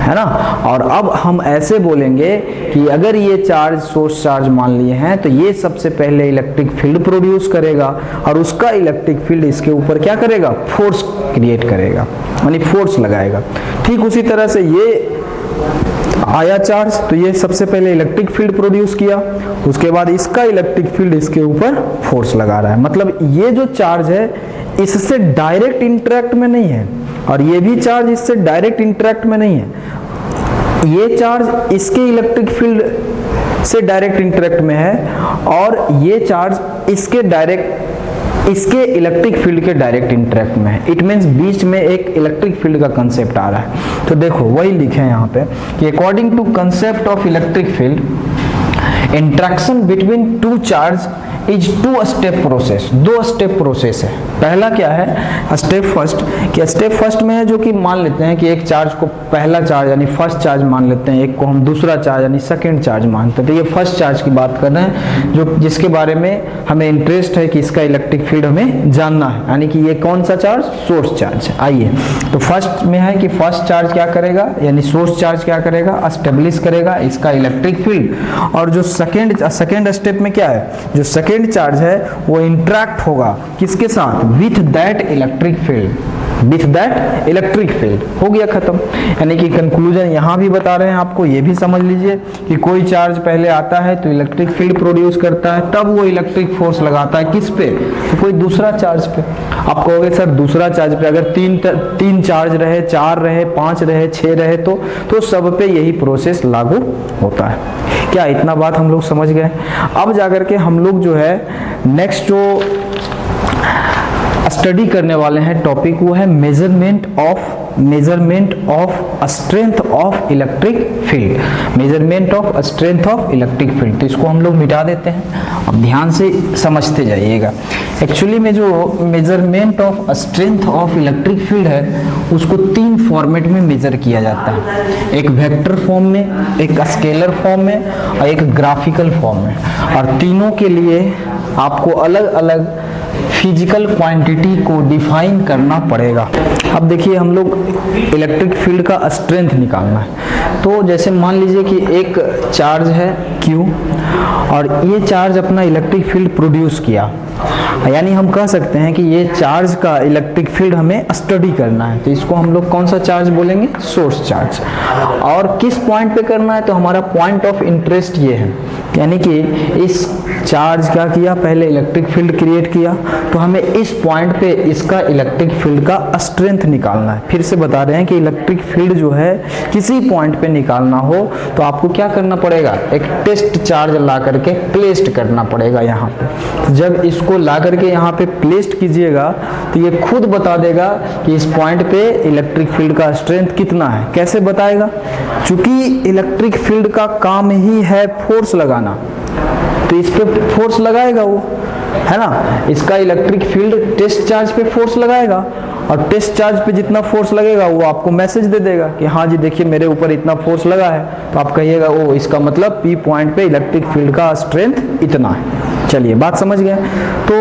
है ना। और अब हम ऐसे बोलेंगे कि अगर ये चार्ज सोर्स चार्ज मान लिए हैं तो ये सबसे पहले इलेक्ट्रिक फील्ड प्रोड्यूस करेगा और उसका इलेक्ट्रिक फील्ड इसके ऊपर क्या करेगा, फोर्स क्रिएट करेगा, यानी फोर्स लगाएगा। ठीक उसी तरह से ये आया चार्ज, तो ये सबसे पहले इलेक्ट्रिक फील्ड प्रोड्यूस किया, उसके बाद इसका इलेक्ट्रिक फील्ड इसके ऊपर फोर्स लगा रहा है। मतलब ये जो चार्ज है इससे डायरेक्ट इंटरेक्ट में नहीं है और ये भी चार्ज इससे डायरेक्ट इंटरेक्ट में नहीं है। ये चार्ज इसके इलेक्ट्रिक फील्ड से डायरेक्ट इंटरेक्ट में है और ये चार्ज इसके इलेक्ट्रिक फील्ड के डायरेक्ट इंटरेक्ट में है। इट मीन्स बीच में एक इलेक्ट्रिक फील्ड का कंसेप्ट आ रहा है। तो देखो वही लिखे हैं यहाँ पे कि according to concept of electric field, interaction between two charge is two step process. दो स्टेप प्रोसेस है। पहला क्या है, स्टेप फर्स्ट, कि स्टेप फर्स्ट में है जो कि मान लेते हैं कि एक चार्ज को पहला चार्ज यानी फर्स्ट चार्ज मान लेते हैं, एक को हम दूसरा चार्ज यानी सेकंड चार्ज मानते हैं। तो ये फर्स्ट चार्ज की बात कर रहे हैं जो जिसके बारे में हमें इंटरेस्ट है कि इसका इलेक्ट्रिक फील्ड हमें जानना है, यानी कि ये कौन सा चार्ज, सोर्स चार्ज। आइए तो फर्स्ट में है कि फर्स्ट चार्ज क्या करेगा, यानी सोर्स चार्ज क्या करेगा, एस्टेब्लिश करेगा इसका इलेक्ट्रिक फील्ड। और जो सेकेंड स्टेप में क्या है, जो सेकेंड चार्ज है वो इंटरेक्ट होगा किसके साथ, with that electric field, with that electric field. हो गया खत्म। यानी कि कंक्लूजन यहां भी बता रहे हैं आपको, ये भी समझ लीजिए कि कोई चार्ज पहले आता है तो इलेक्ट्रिक फील्ड प्रोड्यूस करता है, तब वो इलेक्ट्रिक फोर्स लगाता है किस पे, तो कोई दूसरा चार्ज पे। आप कहोगे सर दूसरा चार्ज पे अगर तीन चार्ज रहे, 4 रहे, 5 रहे, 6 रहे तो सब पे यही प्रोसेस लागू होता है। क्या इतना बात हम लोग समझ गए। अब जाकर के हम लोग जो है नेक्स्ट जो स्टडी करने वाले हैं टॉपिक वो है measurement of strength of electric field, measurement of strength of electric field. तो इसको हम लोग मिटा देते हैं, अब ध्यान से समझते जाइएगा। एक्चुअली में जो measurement of strength of electric field है उसको 3 फॉर्मेट में मेजर किया जाता है, एक वेक्टर फॉर्म में, एक स्केलर फॉर्म में और एक ग्राफिकल फॉर्म में। और तीनों के लिए आपको अलग अलग फिजिकल क्वांटिटी को डिफाइन करना पड़ेगा। अब देखिए हम लोग इलेक्ट्रिक फील्ड का स्ट्रेंथ निकालना है। तो जैसे मान लीजिए कि एक चार्ज है Q और ये चार्ज अपना इलेक्ट्रिक फील्ड प्रोड्यूस किया, यानी हम कह सकते हैं कि ये चार्ज का इलेक्ट्रिक फील्ड हमें स्टडी करना है। तो इसको हम लोग कौन सा चार्ज बोलेंगे, सोर्स चार्ज। और किस पॉइंट पे करना है, तो हमारा पॉइंट ऑफ इंटरेस्ट ये है, यानी कि इस चार्ज क्या किया, पहले इलेक्ट्रिक फील्ड क्रिएट किया, तो हमें इस पॉइंट पे इसका इलेक्ट्रिक फील्ड का स्ट्रेंथ निकालना है। फिर से बता रहे हैं कि इलेक्ट्रिक फील्ड जो है किसी पॉइंट पे निकालना हो तो आपको क्या करना पड़ेगा, एक टेस्ट चार्ज ला करके प्लेस्ड करना पड़ेगा यहाँ पे। जब इसको ला करके यहाँ पे प्लेस्ड कीजिएगा तो ये खुद बता देगा कि इस पॉइंट पे इलेक्ट्रिक फील्ड का स्ट्रेंथ कितना है। कैसे बताएगा, चूंकि इलेक्ट्रिक फील्ड का काम ही है फोर्स लगाना, तो इस पे फोर्स लगाएगा वो, है ना। इसका इलेक्ट्रिक फील्ड टेस्ट चार्ज पे फोर्स लगाएगा और टेस्ट चार्ज पे जितना फोर्स लगेगा वो आपको मैसेज दे देगा कि हाँ जी देखिए मेरे ऊपर इतना फोर्स लगा है। तो आप कहिएगा ओ इसका मतलब P पॉइंट पे इलेक्ट्रिक फील्ड का स्ट्रेंथ इतना है। चलिए बात समझ गए। तो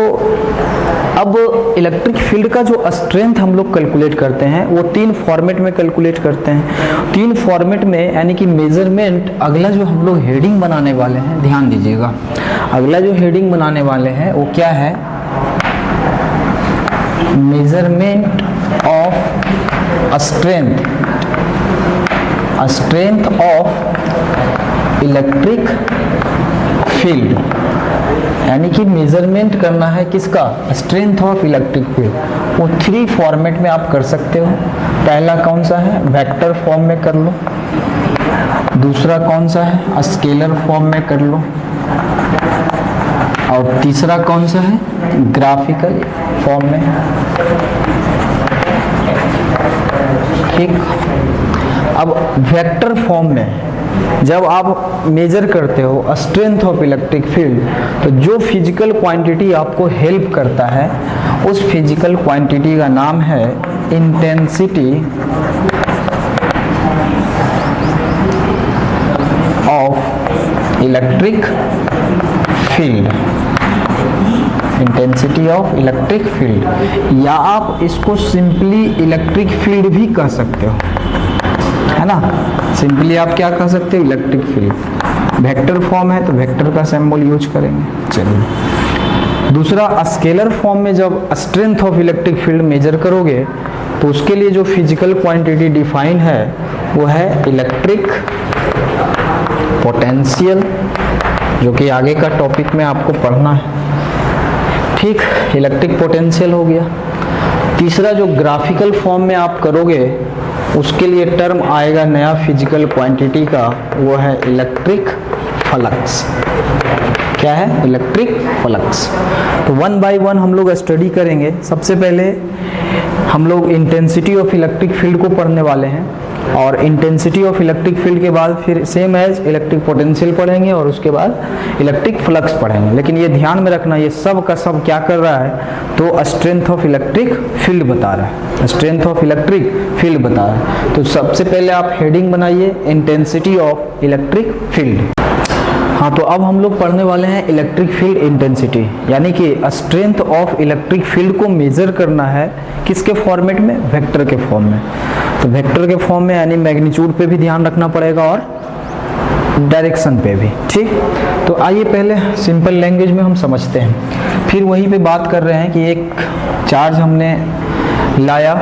अब इलेक्ट्रिक फील्ड का जो स्ट्रेंथ हम लोग कैलकुलेट करते हैं वो 3 फॉर्मेट में कैलकुलेट करते हैं। 3 फॉर्मेट में यानी कि मेजरमेंट, अगला जो हम लोग हेडिंग बनाने वाले हैं, ध्यान दीजिएगा, अगला जो हेडिंग बनाने वाले हैं वो क्या है, measurement of strength of electric field, यानी कि मेजरमेंट करना है किसका, स्ट्रेंथ ऑफ इलेक्ट्रिक फील्ड। वो 3 फॉर्मेट में आप कर सकते हो। पहला कौन सा है, वेक्टर फॉर्म में कर लो, दूसरा कौन सा है, स्केलर फॉर्म में कर लो, और तीसरा कौन सा है, ग्राफिकल फॉर्म में। ठीक। अब वेक्टर फॉर्म में जब आप मेजर करते हो स्ट्रेंथ ऑफ इलेक्ट्रिक फील्ड, तो जो फिजिकल क्वांटिटी आपको हेल्प करता है उस फिजिकल क्वांटिटी का नाम है intensity of electric field, intensity of electric field, या आप इसको सिंपली इलेक्ट्रिक फील्ड भी कह सकते हो, है ना। सिंपली आप क्या कह सकते हो, इलेक्ट्रिक फील्ड। वेक्टर फॉर्म है तो वेक्टर का सिंबल यूज करेंगे। चलिए, दूसरा स्केलर फॉर्म में जब strength of electric field measure करोगे तो उसके लिए जो फिजिकल क्वांटिटी डिफाइन है वो है इलेक्ट्रिक पोटेंशियल, जो कि आगे का टॉपिक में आपको पढ़ना है। ठीक, इलेक्ट्रिक पोटेंशियल हो गया। तीसरा जो ग्राफिकल फॉर्म में आप करोगे उसके लिए टर्म आएगा नया फिजिकल क्वांटिटी का, वो है इलेक्ट्रिक फ्लक्स। क्या है, इलेक्ट्रिक फ्लक्स। तो वन बाय वन हम लोग स्टडी करेंगे। सबसे पहले हम लोग इंटेंसिटी ऑफ इलेक्ट्रिक फील्ड को पढ़ने वाले हैं, और इंटेंसिटी ऑफ इलेक्ट्रिक फील्ड के बाद फिर सेम एज इलेक्ट्रिक पोटेंशियल पढ़ेंगे, और उसके बाद इलेक्ट्रिक फ्लक्स पढ़ेंगे। लेकिन ये ध्यान में रखना, ये सब का सब क्या कर रहा है, तो स्ट्रेंथ ऑफ इलेक्ट्रिक फील्ड बता रहा है, स्ट्रेंथ ऑफ इलेक्ट्रिक फील्ड बता रहा है। तो सबसे पहले आप हेडिंग बनाइए, इंटेंसिटी ऑफ इलेक्ट्रिक फील्ड। हाँ, तो अब हम लोग पढ़ने वाले हैं इलेक्ट्रिक फील्ड इंटेंसिटी, यानी कि स्ट्रेंथ ऑफ इलेक्ट्रिक फील्ड को मेजर करना है किसके फॉर्मेट में, वेक्टर के फॉर्म में। तो वेक्टर के फॉर्म में यानी मैग्नीट्यूड पे भी ध्यान रखना पड़ेगा और डायरेक्शन पे भी। ठीक, तो आइए पहले सिंपल लैंग्वेज में हम समझते हैं, फिर वहीं पे बात कर रहे हैं कि एक चार्ज हमने लाया,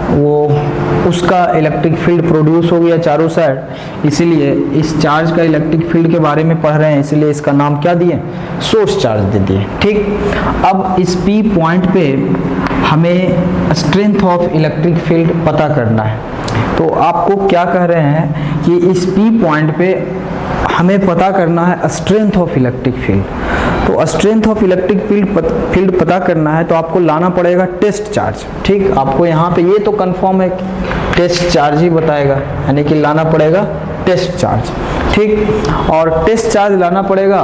वो उसका इलेक्ट्रिक फील्ड प्रोड्यूस हो गया चारों साइड, इसीलिए इस चार्ज का इलेक्ट्रिक फील्ड के बारे में पढ़ रहे हैं, इसीलिए इसका नाम क्या दिए, सोर्स चार्ज दे दिए। ठीक, अब इस P पॉइंट पे हमें स्ट्रेंथ ऑफ इलेक्ट्रिक फील्ड पता करना है। तो आपको क्या कह रहे हैं कि इस P पॉइंट पे हमें पता करना है स्ट्रेंथ ऑफ इलेक्ट्रिक फील्ड। तो स्ट्रेंथ ऑफ इलेक्ट्रिक फील्ड पता करना है तो आपको लाना पड़ेगा टेस्ट चार्ज। ठीक, आपको यहाँ पे ये तो कंफर्म है टेस्ट चार्ज ही बताएगा, यानी कि लाना पड़ेगा टेस्ट चार्ज। ठीक, और टेस्ट चार्ज लाना पड़ेगा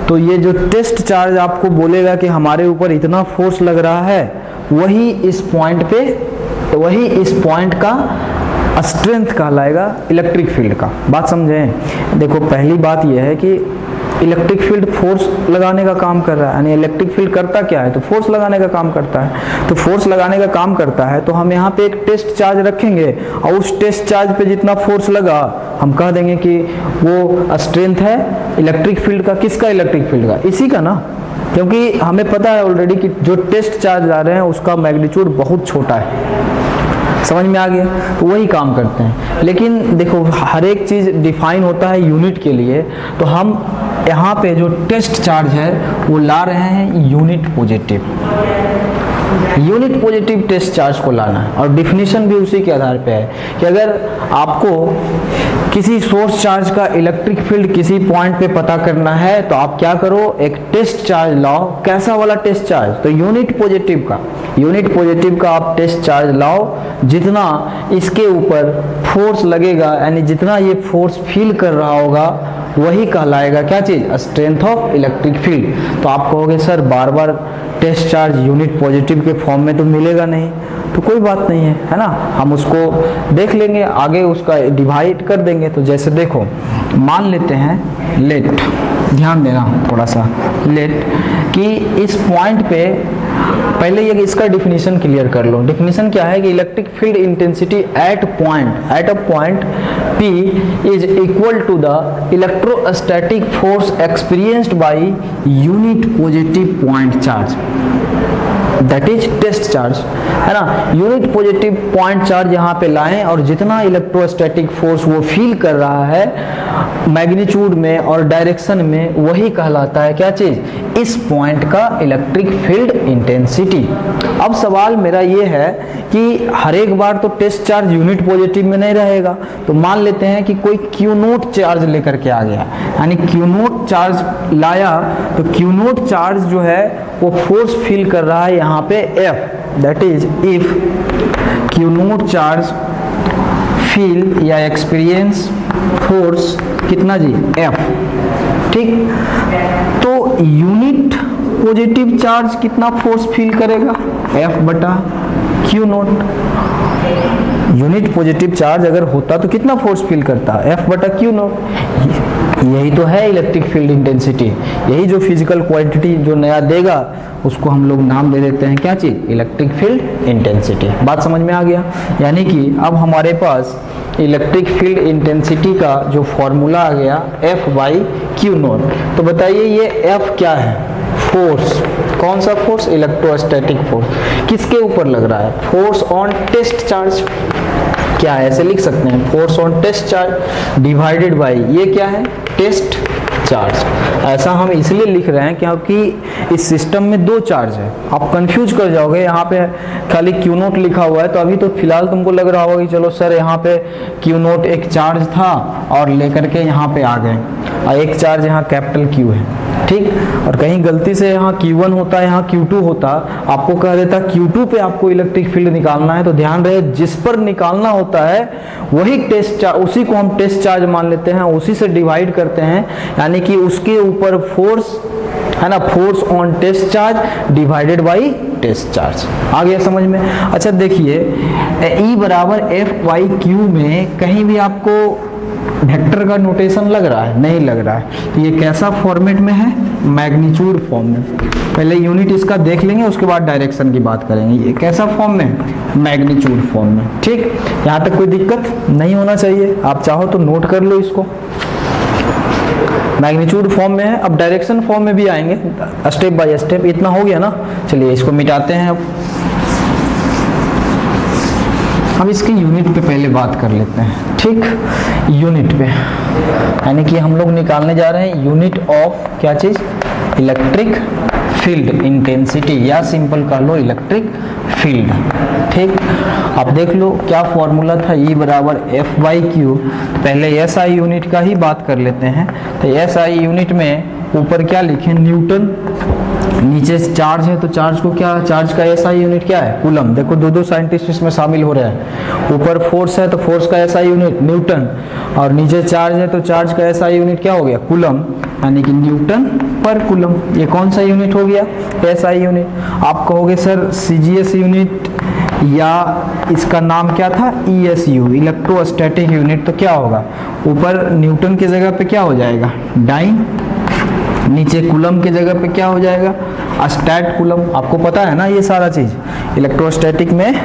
तो ये जो टेस्ट चार्ज आपको बोलेगा कि हमारे ऊपर इतना फोर्स लग रहा है, वही इस पॉइंट का स्ट्रेंथ कहलाएगा इलेक्ट्रिक फील्ड का। बात समझें, देखो पहली बात यह है कि इलेक्ट्रिक फील्ड फोर्स लगाने का काम कर रहा है, यानी इलेक्ट्रिक फील्ड करता क्या है, तो फोर्स लगाने का काम करता है। तो फोर्स लगाने का काम करता है तो हम यहाँ पे एक टेस्ट चार्ज रखेंगे, और उस टेस्ट चार्ज पे जितना फोर्स लगा हम कह देंगे कि वो स्ट्रेंथ है इलेक्ट्रिक फील्ड का। किसका, इलेक्ट्रिक फील्ड का, इसी का ना, क्योंकि हमें पता है ऑलरेडी कि जो टेस्ट चार्ज आ रहे हैं उसका मैग्नीट्यूड बहुत छोटा है। समझ में आ गया, तो वही काम करते हैं। लेकिन देखो हर एक चीज़ डिफाइन होता है यूनिट के लिए, तो हम यहाँ पे जो टेस्ट चार्ज है वो ला रहे हैं यूनिट पॉजिटिव टेस्ट चार्ज को लाना है। और डिफिनीशन भी उसी के आधार पे है कि अगर आपको किसी सोर्स चार्ज का इलेक्ट्रिक फील्ड किसी पॉइंट पे पता करना है तो आप क्या करो, एक टेस्ट चार्ज लाओ। कैसा वाला टेस्ट चार्ज, तो यूनिट पॉजिटिव का आप टेस्ट चार्ज लाओ। जितना इसके ऊपर फोर्स लगेगा, यानी जितना ये फोर्स फील कर रहा होगा, वही कहलाएगा क्या चीज, स्ट्रेंथ ऑफ इलेक्ट्रिक फील्ड। तो आप कहोगे सर बार बार टेस्ट चार्ज यूनिट पॉजिटिव के फॉर्म में तो मिलेगा नहीं, तो कोई बात नहीं है ना, हम उसको देख लेंगे, आगे उसका डिवाइड कर देंगे। तो जैसे देखो मान लेते हैं लेट, ध्यान देना थोड़ा सा, लेट कि इस पॉइंट पे पहले ये इसका डिफिनीशन क्लियर कर लो। डिफिनीशन क्या है कि electric field intensity at a point P is equal to the electrostatic force experienced by unit positive point charge, that is test charge, है ना। यूनिट पॉजिटिव पॉइंट चार्ज यहाँ पे लाएं और जितना इलेक्ट्रोस्टैटिक फोर्स वो फील कर रहा है मैग्नीट्यूड में और डायरेक्शन में, वही कहलाता है क्या चीज, इस पॉइंट का इलेक्ट्रिक फील्ड इंटेंसिटी। अब सवाल मेरा ये है कि हर एक बार तो टेस्ट चार्ज यूनिट पॉजिटिव में नहीं रहेगा, तो मान लेते हैं कि कोई क्यू नोट चार्ज लेकर के आ गया, यानी क्यू नोट चार्ज लाया, तो क्यू नोट चार्ज जो है वो फोर्स फील कर रहा है यहाँ पे F, that is if Q note charge feel या एक्सपीरियंस फोर्स कितना जी, F। ठीक, तो यूनिट पॉजिटिव चार्ज कितना फोर्स फील करेगा, F बटा Q note. Unit positive charge अगर होता तो कितना फोर्स फील करता, F बटा क्यू नोट। यही तो है इलेक्ट्रिक फील्ड इंटेंसिटी, यही जो फिजिकल क्वांटिटी जो नया देगा उसको हम लोग नाम दे देते हैं क्या चीज, इलेक्ट्रिक फील्ड इंटेंसिटी। बात समझ में आ गया, यानी कि अब हमारे पास इलेक्ट्रिक फील्ड इंटेंसिटी का जो फॉर्मूला आ गया F बाई क्यू नॉट। तो बताइए ये F क्या है? फोर्स। कौन सा फोर्स? Electrostatic force. किसके ऊपर लग रहा है? Force on test charge. क्या है? ऐसे लिख सकते हैं, force on test charge divided by ये क्या है? Test charge. ऐसा हम इसलिए लिख रहे हैं क्योंकि इस सिस्टम में दो चार्ज है। आप कंफ्यूज कर जाओगे, यहाँ पे खाली क्यू नोट लिखा हुआ है तो अभी तो फिलहाल तुमको लग रहा होगा कि चलो सर यहाँ पे क्यू नोट एक चार्ज था और लेकर के यहाँ पे आ गए, और एक चार्ज यहाँ कैपिटल क्यू है, ठीक। और कहीं गलती से यहाँ Q1 होता है, यहाँ Q2 होता, आपको कह देता Q2 पे आपको इलेक्ट्रिक फील्ड निकालना है, तो ध्यान रहे जिस पर निकालना होता है वही टेस्ट चार्ज, उसी को हम टेस्ट चार्ज मान लेते हैं, उसी से डिवाइड करते हैं, यानी कि उसके ऊपर फोर्स है ना, force on test charge divided by test charge. आ गया समझ में? अच्छा देखिए E बराबर F बाई क्यू में कहीं भी आपको वेक्टर का नोटेशन लग रहा है? नहीं लग रहा है। तो ये कैसा फॉर्मेट में है? मैग्नीट्यूड फॉर्म में। पहले यूनिट इसका देख लेंगे, उसके बाद डायरेक्शन की बात करेंगे। ये कैसा फॉर्म में? मैग्नीट्यूड फॉर्म में, ठीक। यहाँ तक कोई दिक्कत नहीं होना चाहिए, आप चाहो तो नोट कर लो इसको। मैग्नीट्यूड फॉर्म में है। अब डायरेक्शन फॉर्म में भी आएंगे स्टेप बाय स्टेप। इतना हो गया ना, चलिए इसको मिटाते हैं। अब इसके यूनिट पे पहले बात कर लेते हैं, ठीक। यूनिट पे यानी कि हम लोग निकालने जा रहे हैं यूनिट ऑफ क्या चीज? इलेक्ट्रिक फील्ड इंटेंसिटी, या सिंपल कह लो इलेक्ट्रिक फील्ड, ठीक। अब देख लो क्या फॉर्मूला था, E बराबर F बाई क्यू। पहले SI यूनिट का ही बात कर लेते हैं। तो SI यूनिट में ऊपर क्या लिखे? न्यूटन। नीचे चार्ज है तो चार्ज को क्या, चार्ज का SI यूनिट क्या है? कूलम। देखो दो दो साइंटिस्ट इसमें शामिल हो रहे हैं। ऊपर फोर्स है तो फोर्स का SI यूनिट न्यूटन, और नीचे चार्ज है तो चार्ज का SI यूनिट क्या हो गया? कूलम, यानी कि न्यूटन पर कूलम। ये कौन सा यूनिट हो गया? SI unit. आप कहोगे सर CGS यूनिट या इसका नाम क्या था? ESU, electrostatic unit. तो क्या होगा? ऊपर न्यूटन की जगह पे क्या हो जाएगा? डाइन। नीचे कूलम के जगह पे क्या हो जाएगा? Statcoulomb. आपको पता है ना ये सारा चीज, इलेक्ट्रोस्टैटिक में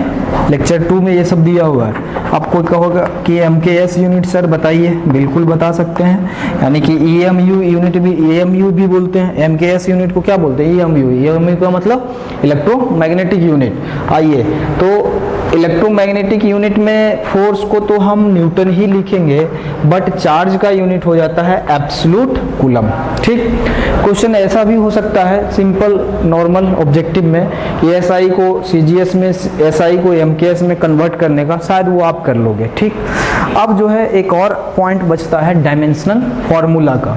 लेक्चर 2 में ये सब दिया हुआ है। आपको कहोगा कि MKS यूनिट सर बताइए, बिल्कुल बता सकते हैं, यानी कि EMU यूनिट भी, EMU भी बोलते हैं। MKS यूनिट को क्या बोलते हैं? EMU का मतलब इलेक्ट्रोमैग्नेटिक यूनिट। आइए, तो इलेक्ट्रोमैग्नेटिक यूनिट में फोर्स को तो हम न्यूटन ही लिखेंगे, बट चार्ज का यूनिट हो जाता है एब्सोल्यूट कूलम, ठीक। क्वेश्चन ऐसा भी हो सकता है सिंपल नॉर्मल ऑब्जेक्टिव में कि SI को CGS में, SI को MKS में कन्वर्ट करने का, शायद वो आप कर लोगे, ठीक। अब जो है एक और पॉइंट बचता है डायमेंशनल फॉर्मूला का।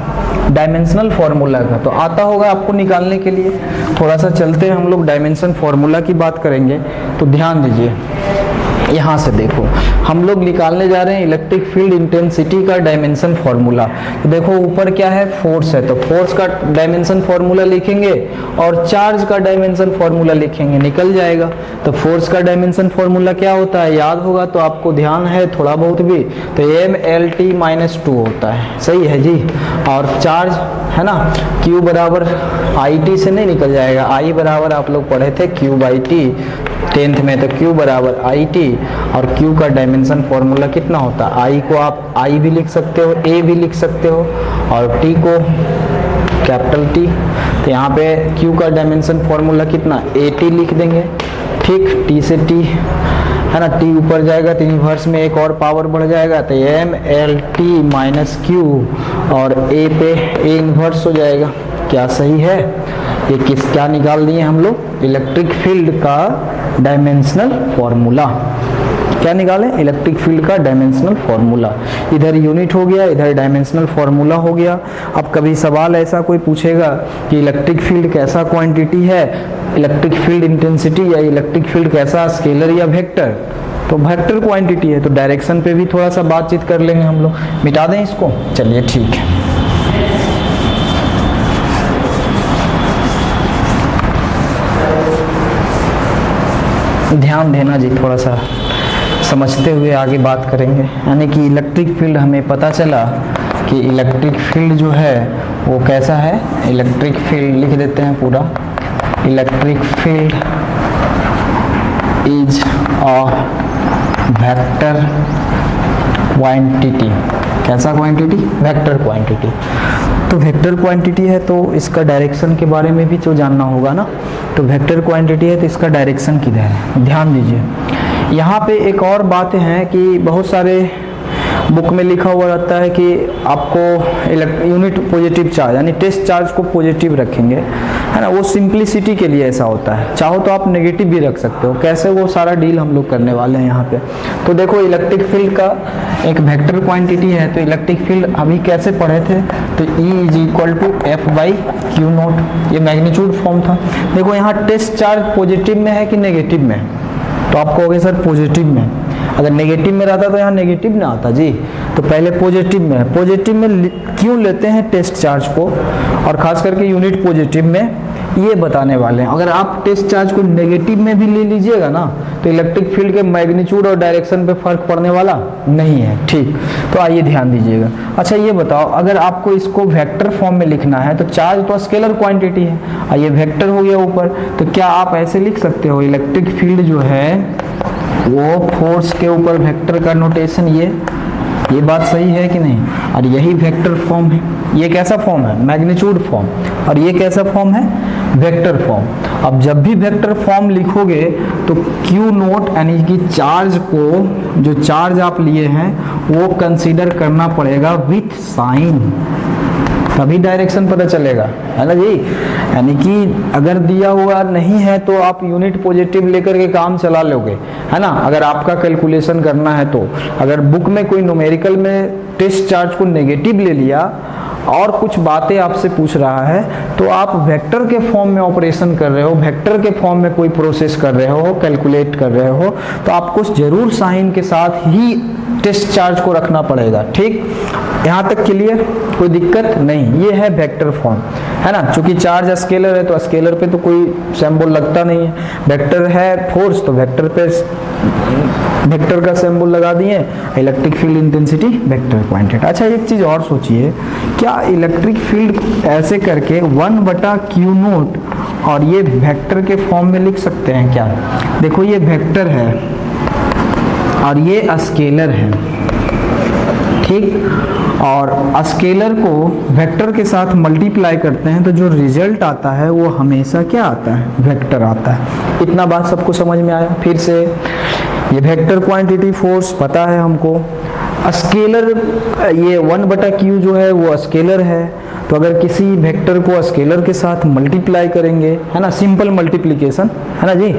डायमेंशनल फॉर्मूला का तो आता होगा आपको निकालने के लिए। थोड़ा सा चलते हैं हम लोग, डायमेंशन फॉर्मूला की बात करेंगे। तो ध्यान दीजिए, यहाँ से देखो हम लोग निकालने जा रहे हैं इलेक्ट्रिक फील्ड इंटेंसिटी का डायमेंशन फॉर्मूला। तो देखो ऊपर क्या है? फोर्स है, तो फोर्स का डायमेंशन फॉर्मूला लिखेंगे और चार्ज का डायमेंशन फॉर्मूला लिखेंगे, निकल जाएगा। तो फोर्स का डायमेंशन फॉर्मूला क्या होता है? याद होगा तो आपको ध्यान है थोड़ा बहुत भी, तो MLT-2 होता है, सही है जी। और चार्ज है ना, Q बराबर IT से नहीं निकल जाएगा, I बराबर आप लोग पढ़े थे Q/T 10th में, तो Q बराबर IT, और Q का डायमेंशन फॉर्मूला कितना होता है? I को आप I भी लिख सकते हो, A भी लिख सकते हो, और T को कैपिटल T। तो यहाँ पे Q का डायमेंशन फॉर्मूला कितना? AT लिख देंगे, ठीक। T से T है ना, T ऊपर जाएगा तो इनवर्स में एक और पावर बढ़ जाएगा, तो MLT-Q, और A पे A इनवर्स हो जाएगा। क्या सही है? ये क्या निकाल दिए हम लोग? इलेक्ट्रिक फील्ड का डायमेंशनल फॉर्मूला। क्या निकालें? इलेक्ट्रिक फील्ड का डायमेंशनल फॉर्मूला। इधर यूनिट हो गया, इधर डायमेंशनल फॉर्मूला हो गया। अब कभी सवाल ऐसा कोई पूछेगा कि इलेक्ट्रिक फील्ड कैसा क्वांटिटी है, इलेक्ट्रिक फील्ड इंटेंसिटी, या इलेक्ट्रिक फील्ड कैसा स्केलर या वेक्टर, तो वेक्टर क्वांटिटी है। तो डायरेक्शन पे भी थोड़ा सा बातचीत कर लेंगे हम लोग। मिटा दें इसको, चलिए ठीक है। ध्यान देना जी, थोड़ा सा समझते हुए आगे बात करेंगे। यानी कि इलेक्ट्रिक फील्ड हमें पता चला कि इलेक्ट्रिक फील्ड जो है वो कैसा है। इलेक्ट्रिक फील्ड लिख देते हैं पूरा, electric field is a vector quantity. कैसा क्वांटिटी? Vector quantity. तो वेक्टर क्वांटिटी है तो इसका डायरेक्शन के बारे में भी तो जानना होगा ना। तो वेक्टर क्वांटिटी है तो इसका डायरेक्शन किधर है, ध्यान दीजिए। यहाँ पे एक और बात है कि बहुत सारे बुक में लिखा हुआ रहता है कि आपको यूनिट पॉजिटिव चार्ज यानी टेस्ट चार्ज को पॉजिटिव रखेंगे, है ना। वो सिंप्लिसिटी के लिए ऐसा होता है, चाहो तो आप नेगेटिव भी रख सकते हो। कैसे, वो सारा डील हम लोग करने वाले हैं यहाँ पे। तो देखो इलेक्ट्रिक फील्ड का एक वेक्टर क्वांटिटी है, तो इलेक्ट्रिक फील्ड अभी कैसे पढ़े थे, तो E = F/Q0, ये मैग्नीट्यूड फॉर्म था। देखो यहाँ टेस्ट चार्ज पॉजिटिव में है कि नेगेटिव में है, तो आप कहोगे सर पॉजिटिव में। अगर नेगेटिव में रहता तो यहाँ नेगेटिव ना आता जी, तो पहले पॉजिटिव में है। पॉजिटिव में क्यों लेते हैं टेस्ट चार्ज को, और खास करके यूनिट पॉजिटिव में, ये बताने वाले हैं। अगर आप टेस्ट चार्ज को नेगेटिव में भी ले लीजिएगा ना, तो इलेक्ट्रिक फील्ड के मैग्नीट्यूड और डायरेक्शन पे फर्क पड़ने वाला नहीं है, ठीक। तो आइए ध्यान दीजिएगा। अच्छा ये बताओ, अगर आपको इसको वेक्टर फॉर्म में लिखना है, तो चार्ज तो स्केलर क्वांटिटी है, ये वेक्टर हो गया ऊपर, तो क्या आप ऐसे लिख सकते हो इलेक्ट्रिक फील्ड जो है वो फोर्स के ऊपर वेक्टर का नोटेशन, ये बात सही है कि नहीं। और यही वेक्टर फॉर्म है। ये कैसा फॉर्म है? Magnitude form. और ये कैसा फॉर्म है? Vector form. अब जब भी वेक्टर फॉर्म लिखोगे तो Q0 यानी कि चार्ज को, जो चार्ज आप लिए हैं वो कंसीडर करना पड़ेगा विथ साइन, तभी डायरेक्शन पता चलेगा, है ना जी। यानी कि अगर दिया हुआ नहीं है तो आप यूनिट पॉजिटिव लेकर के काम चला लोगे, है ना। अगर आपका कैलकुलेशन करना है तो, अगर बुक में कोई न्यूमेरिकल में टेस्ट चार्ज को नेगेटिव ले लिया और कुछ बातें आपसे पूछ रहा है, तो आप वेक्टर के फॉर्म में ऑपरेशन कर रहे हो, वेक्टर के फॉर्म में कोई प्रोसेस कर रहे हो, कैलकुलेट कर रहे हो, तो आपको जरूर साइन के साथ ही टेस्ट चार्ज को रखना पड़ेगा, ठीक। यहाँ तक क्लियर, कोई दिक्कत नहीं। ये है वेक्टर फॉर्म, है ना। चूंकि चार्ज स्केलर है तो स्केलर पे तो कोई सिंबल लगता नहीं है। वेक्टर है फोर्स, तो वेक्टर पे वेक्टर का सिंबल लगा दिए। Electric field intensity vector quantity. अच्छा एक चीज और सोचिए, क्या इलेक्ट्रिक फील्ड ऐसे करके 1/Q0 और ये वेक्टर के फॉर्म में लिख सकते हैं क्या? देखो ये वेक्टर है और ये स्केलर है, ठीक। और स्केलर को वेक्टर के साथ मल्टीप्लाई करते हैं तो जो रिजल्ट आता है वो हमेशा क्या आता है? वेक्टर आता है। इतना बात सबको समझ में आया? फिर से, ये वेक्टर क्वांटिटी फोर्स पता है हमको। स्केलर, ये 1/Q जो है वो स्केलर है, तो अगर किसी वेक्टर को स्केलर के साथ मल्टीप्लाई करेंगे, है ना, सिंपल मल्टीप्लिकेशन, है ना जी,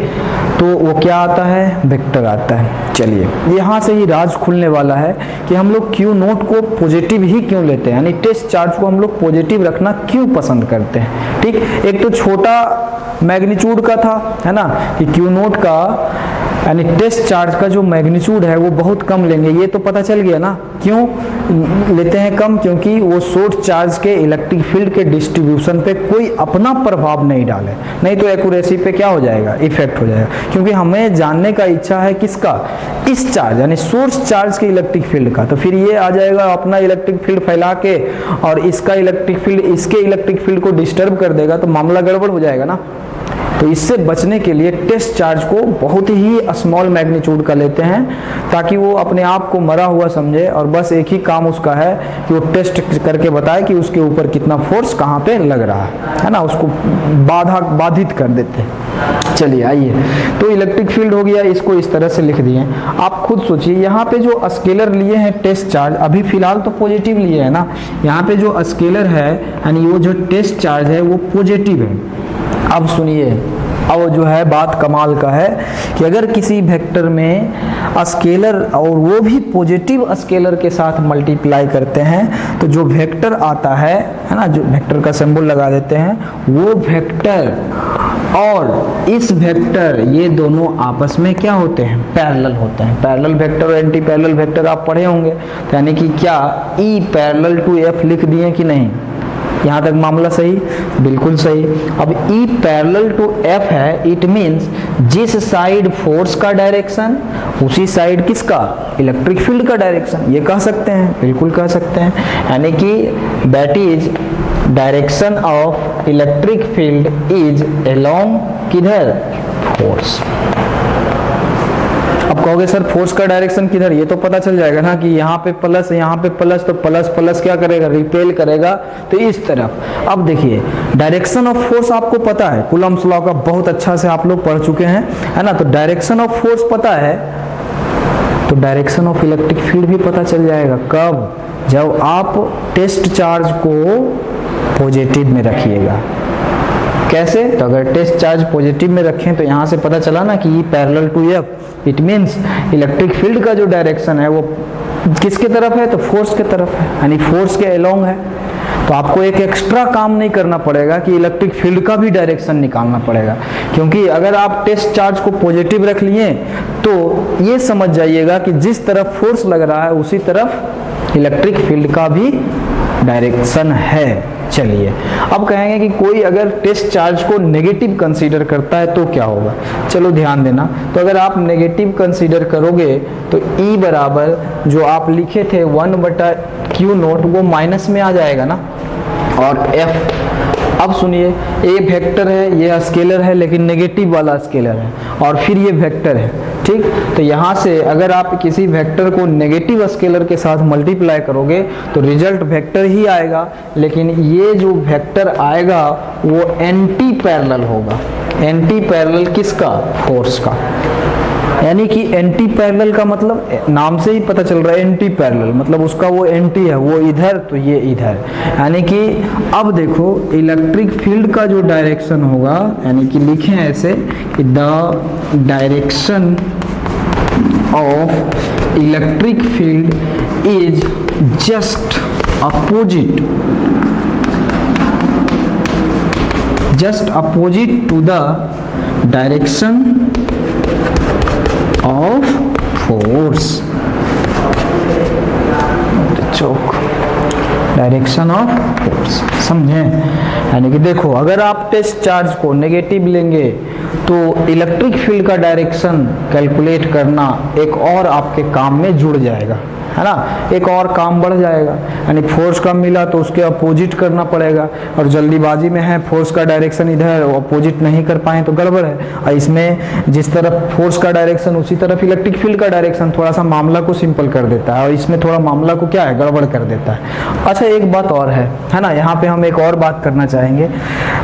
तो वो क्या आता है? वेक्टर आता है। चलिए यहाँ से ही राज खुलने वाला है कि हम लोग Q0 को पॉजिटिव ही क्यों लेते हैं, यानी टेस्ट चार्ज को हम लोग पॉजिटिव रखना क्यों पसंद करते हैं, ठीक। एक तो छोटा मैग्नीट्यूड का था, है ना, कि Q0 का यानी टेस्ट चार्ज का जो मैग्नीट्यूड है वो बहुत कम लेंगे, ये तो पता चल गया ना। क्यों लेते हैं कम? क्योंकि वो सोर्स चार्ज के इलेक्ट्रिक फील्ड के डिस्ट्रीब्यूशन पे कोई अपना प्रभाव नहीं डाले, नहीं तो एक्यूरेसी पे क्या हो जाएगा? इफेक्ट हो जाएगा। क्योंकि हमें जानने का इच्छा है किसका? इस चार्ज यानी सोर्स चार्ज के इलेक्ट्रिक फील्ड का। तो फिर ये आ जाएगा अपना इलेक्ट्रिक फील्ड फैला के और इसका इलेक्ट्रिक फील्ड इसके इलेक्ट्रिक फील्ड को डिस्टर्ब कर देगा, तो मामला गड़बड़ हो जाएगा ना। तो इससे बचने के लिए टेस्ट चार्ज को बहुत ही स्मॉल मैग्नीट्यूड का लेते हैं, ताकि वो अपने आप को मरा हुआ समझे और बस एक ही काम उसका है कि वो टेस्ट करके बताए कि उसके ऊपर कितना फोर्स कहाँ पे लग रहा है ना, उसको बाधित कर देते हैं। चलिए आइए, तो इलेक्ट्रिक फील्ड हो गया, इसको इस तरह से लिख दिए। आप खुद सोचिए, यहाँ पे जो स्केलर लिए हैं टेस्ट चार्ज, अभी फिलहाल तो पॉजिटिव लिए है ना, यहाँ पे जो स्केलर है यानी वो जो टेस्ट चार्ज है वो पॉजिटिव है। अब सुनिए, अब जो है बात कमाल का है कि अगर किसी वेक्टर में स्केलर और वो भी पॉजिटिव स्केलर के साथ मल्टीप्लाई करते हैं, तो जो वेक्टर आता है ना, जो वेक्टर का सिंबल लगा देते हैं, वो वेक्टर और इस वेक्टर, ये दोनों आपस में क्या होते हैं? पैरेलल होते हैं। पैरेलल वेक्टर और एंटी पैरेलल वेक्टर आप पढ़े होंगे, तो यानी कि क्या E पैरेलल टू F लिख दिए कि नहीं? यहाँ तक मामला सही? बिल्कुल सही। अब E पैरेलल टू F है, इट मीन्स जिस साइड फोर्स का डायरेक्शन उसी साइड किसका? इलेक्ट्रिक फील्ड का डायरेक्शन। ये कह सकते हैं, बिल्कुल कह सकते हैं। यानी कि that is direction of electric field is along किधर? फोर्स। अब कहोगे सर फोर्स का डायरेक्शन किधर, ये तो पता चल जाएगा ना कि यहाँ पे प्लस, यहाँ पे प्लस, तो प्लस प्लस क्या करेगा, रिपेल करेगा, तो इस तरफ। अब देखिए डायरेक्शन ऑफ फोर्स आपको पता है, कूलम्ब्स लॉ का बहुत अच्छा से आप लोग पढ़ चुके हैं, है ना। तो डायरेक्शन ऑफ फोर्स पता है, तो डायरेक्शन ऑफ इलेक्ट्रिक फील्ड भी पता चल जाएगा। कब, जब आप टेस्ट चार्ज को पॉजिटिव में रखिएगा। कैसे, तो अगर टेस्ट चार्ज पॉजिटिव में रखें तो यहाँ से पता चला ना कि E parallel to F, it means electric field का जो डायरेक्शन है वो किसके तरफ है, तो फोर्स के तरफ है, यानी फोर्स के अलोंग है। तो आपको एक एक्स्ट्रा काम नहीं करना पड़ेगा कि इलेक्ट्रिक फील्ड का भी डायरेक्शन निकालना पड़ेगा, क्योंकि अगर आप टेस्ट चार्ज को पॉजिटिव रख लिए तो ये समझ जाइएगा कि जिस तरफ फोर्स लग रहा है उसी तरफ इलेक्ट्रिक फील्ड का भी डायरेक्शन है। चलिए अब कहेंगे कि कोई अगर टेस्ट चार्ज को नेगेटिव कंसीडर करता है तो क्या होगा। चलो ध्यान देना, तो अगर आप नेगेटिव कंसीडर करोगे तो E बराबर जो आप लिखे थे 1/Q0 वो माइनस में आ जाएगा ना, और F, अब सुनिए ये वेक्टर है, ये स्केलर है लेकिन नेगेटिव वाला स्केलर है, और फिर ये वेक्टर है, ठीक। तो यहाँ से अगर आप किसी वेक्टर को नेगेटिव स्केलर के साथ मल्टीप्लाई करोगे तो रिजल्ट वेक्टर ही आएगा, लेकिन ये जो वेक्टर आएगा वो एंटी पैरेलल होगा। एंटी पैरेलल किसका, फोर्स का। यानी कि एंटी पैरेलल का मतलब नाम से ही पता चल रहा है, एंटी पैरेलल मतलब उसका वो एंटी है, वो इधर तो ये इधर। यानी कि अब देखो इलेक्ट्रिक फील्ड का जो डायरेक्शन होगा, यानी कि लिखें ऐसे कि the direction of electric field is just opposite to the direction of force, चौक डायरेक्शन ऑफ फोर्स, समझे। यानी कि देखो अगर आप टेस्ट चार्ज को नेगेटिव लेंगे तो इलेक्ट्रिक फील्ड का डायरेक्शन कैलकुलेट करना एक और आपके काम में जुड़ जाएगा, है ना, एक और काम बढ़ जाएगा। यानी फोर्स कम मिला तो उसके अपोजिट करना पड़ेगा, और जल्दीबाजी में है फोर्स का डायरेक्शन इधर, अपोजिट नहीं कर पाए तो गड़बड़ है। और इसमें जिस तरफ फोर्स का डायरेक्शन उसी तरफ इलेक्ट्रिक फील्ड का डायरेक्शन थोड़ा सा मामला को सिंपल कर देता है, और इसमें थोड़ा मामला को क्या है, गड़बड़ कर देता है। अच्छा एक बात और है ना, यहाँ पे हम एक और बात करना चाहेंगे।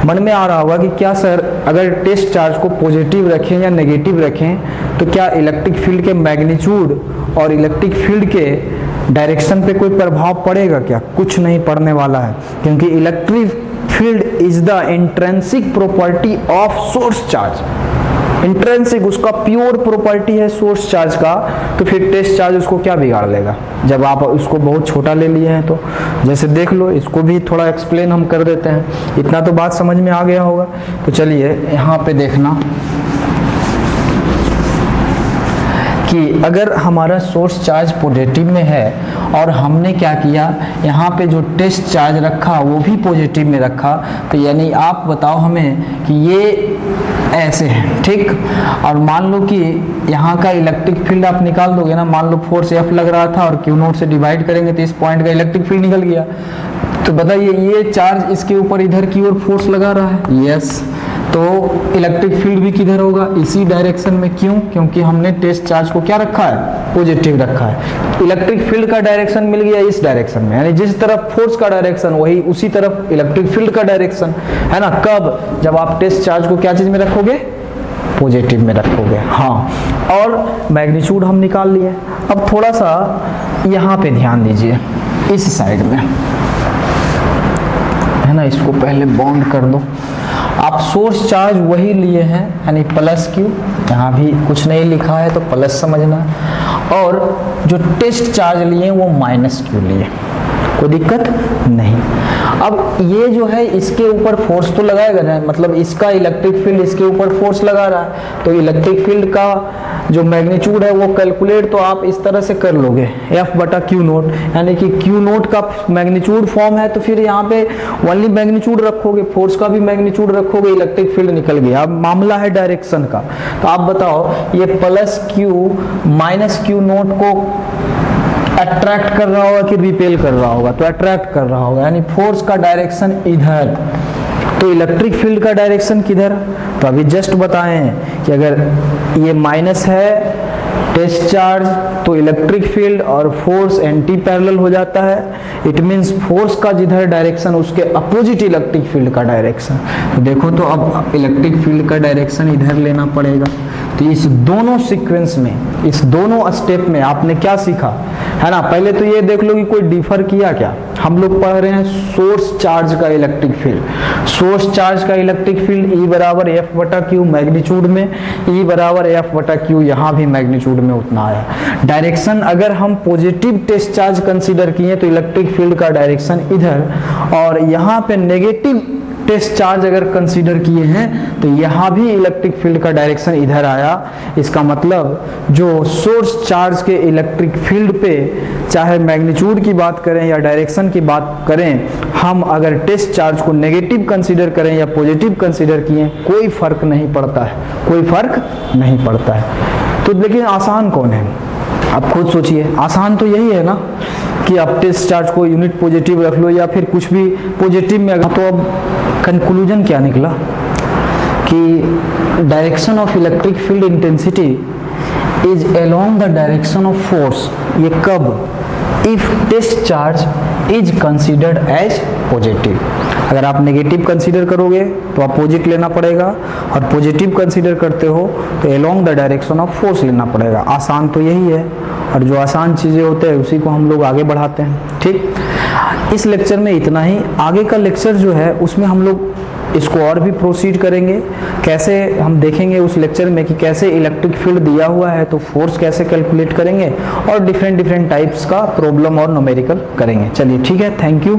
मन में आ रहा होगा कि क्या सर अगर टेस्ट चार्ज को पॉजिटिव रखें या नेगेटिव रखें तो क्या इलेक्ट्रिक फील्ड के मैग्नीट्यूड और इलेक्ट्रिक फील्ड के डायरेक्शन पे कोई प्रभाव पड़ेगा क्या? कुछ नहीं पड़ने वाला है, क्योंकि electric field is the intrinsic property of source charge. Intrinsic उसका प्योर प्रॉपर्टी है सोर्स चार्ज का, तो फिर टेस्ट चार्ज उसको क्या बिगाड़ लेगा जब आप उसको बहुत छोटा ले लिए हैं। तो जैसे देख लो, इसको भी थोड़ा एक्सप्लेन हम कर देते हैं, इतना तो बात समझ में आ गया होगा। तो चलिए यहाँ पे देखना कि अगर हमारा सोर्स चार्ज पॉजिटिव में है और हमने क्या किया, यहाँ पे जो टेस्ट चार्ज रखा वो भी पॉजिटिव में रखा, तो यानी आप बताओ हमें कि ये ऐसे है, ठीक। और मान लो कि यहाँ का इलेक्ट्रिक फील्ड आप निकाल दोगे ना, मान लो फोर्स F लग रहा था और Q0 से डिवाइड करेंगे तो इस पॉइंट का इलेक्ट्रिक फील्ड निकल गया। तो बताइए ये चार्ज इसके ऊपर इधर की ओर फोर्स लगा रहा है, यस, तो इलेक्ट्रिक फील्ड भी किधर होगा, इसी डायरेक्शन में। क्यों? क्योंकि हमने टेस्ट चार्ज को क्या रखा है, पॉजिटिव रखा है। इलेक्ट्रिक फील्ड का डायरेक्शन मिल गया इस डायरेक्शन में, यानी जिस तरफ फोर्स का डायरेक्शन वही उसी तरफ इलेक्ट्रिक फील्ड का डायरेक्शन है ना। कब? जब आप टेस्ट चार्ज को क्या चीज में रखोगे, पॉजिटिव में रखोगे। हाँ, और मैग्नीट्यूड हम निकाल लिए। अब थोड़ा सा यहाँ पे ध्यान दीजिए, इस साइड में है ना, इसको पहले बॉन्ड कर दो। आप सोर्स चार्ज वही लिए हैं, यानी प्लस Q, यहाँ भी कुछ नहीं लिखा है तो प्लस समझना, और जो टेस्ट चार्ज लिए वो माइनस Q लिए, कोई दिक्कत नहीं। अब ये जो है इसके ऊपर फोर्स तो लगाएगा ना, मतलब इसका इलेक्ट्रिक फील्ड इसके ऊपर फोर्स लगा रहा है, तो इलेक्ट्रिक फील्ड का जो मैग्नीट्यूड है वो कैलकुलेट तो आप इस तरह से कर लोगे, F/Q0, यानी कि Q0 का मैग्नीट्यूड फॉर्म है, तो फिर यहाँ पे ओनली मैग्नीट्यूड रखोगे, फोर्स का भी मैग्नीट्यूड रखोगे, इलेक्ट्रिक फील्ड निकल गया। अब मामला है डायरेक्शन का, तो आप बताओ ये प्लस Q माइनस Q0 को अट्रैक्ट कर रहा होगा कि रिपेल कर रहा होगा, तो अट्रैक्ट कर रहा होगा, यानी फोर्स का डायरेक्शन इधर, तो इलेक्ट्रिक फील्ड का डायरेक्शन किधर। तो अभी जस्ट बताएं कि अगर ये माइनस है टेस्ट चार्ज तो इलेक्ट्रिक फील्ड और फोर्स एंटी पैरेलल हो जाता है। इट मींस फोर्स का जिधर डायरेक्शन उसके अपोजिट इलेक्ट्रिक फील्ड का डायरेक्शन। तो देखो तो अब इलेक्ट्रिक फील्ड का डायरेक्शन इधर लेना पड़ेगा। तो इस दोनों सीक्वेंस में, इस दोनों स्टेप में आपने क्या सीखा है ना। पहले तो ये देख लो कि कोई डिफर किया क्या। हम लोग पढ़ रहे हैं सोर्स चार्ज का इलेक्ट्रिक फील्ड। सोर्स चार्ज का इलेक्ट्रिक फील्ड E बराबर एफ बटा क्यू मैग्नीट्यूड में, E बराबर एफ बटा क्यू यहाँ भी मैग्नीट्यूड में उतना आया। डायरेक्शन अगर हम पॉजिटिव टेस्ट चार्ज कंसीडर किए तो इलेक्ट्रिक फील्ड का डायरेक्शन इधर, और यहाँ पे नेगेटिव टेस्ट चार्ज अगर कंसीडर किए हैं तो यहाँ भी इलेक्ट्रिक फील्ड का डायरेक्शन इधर आया। इसका मतलब जो सोर्स चार्ज के इलेक्ट्रिक फील्ड पे चाहे मैग्नीट्यूड की बात करें या डायरेक्शन की बात करें, हम अगर टेस्ट चार्ज को नेगेटिव कंसीडर करें या पॉजिटिव कंसीडर किए कोई फर्क नहीं पड़ता है, कोई फर्क नहीं पड़ता है। तो लेकिन आसान कौन है, आप खुद सोचिए। आसान तो यही है ना कि आप टेस्ट चार्ज को यूनिट पॉजिटिव रख लो या फिर कुछ भी पॉजिटिव में। अगर तो अब कंक्लूजन क्या निकला कि direction of electric field intensity is along the direction of force. ये कब? If test charge is considered as positive. अगर आप नेगेटिव कंसीडर करोगे तो अपोजिट लेना पड़ेगा, और पॉजिटिव कंसीडर करते हो तो along the direction of force लेना पड़ेगा। आसान तो यही है, और जो आसान चीज़ें होते हैं उसी को हम लोग आगे बढ़ाते हैं। ठीक, इस लेक्चर में इतना ही। आगे का लेक्चर जो है उसमें हम लोग इसको और भी प्रोसीड करेंगे। कैसे हम देखेंगे उस लेक्चर में कि कैसे इलेक्ट्रिक फील्ड दिया हुआ है तो फोर्स कैसे कैलकुलेट करेंगे, और डिफरेंट टाइप्स का प्रॉब्लम और न्यूमेरिकल करेंगे। चलिए ठीक है, थैंक यू।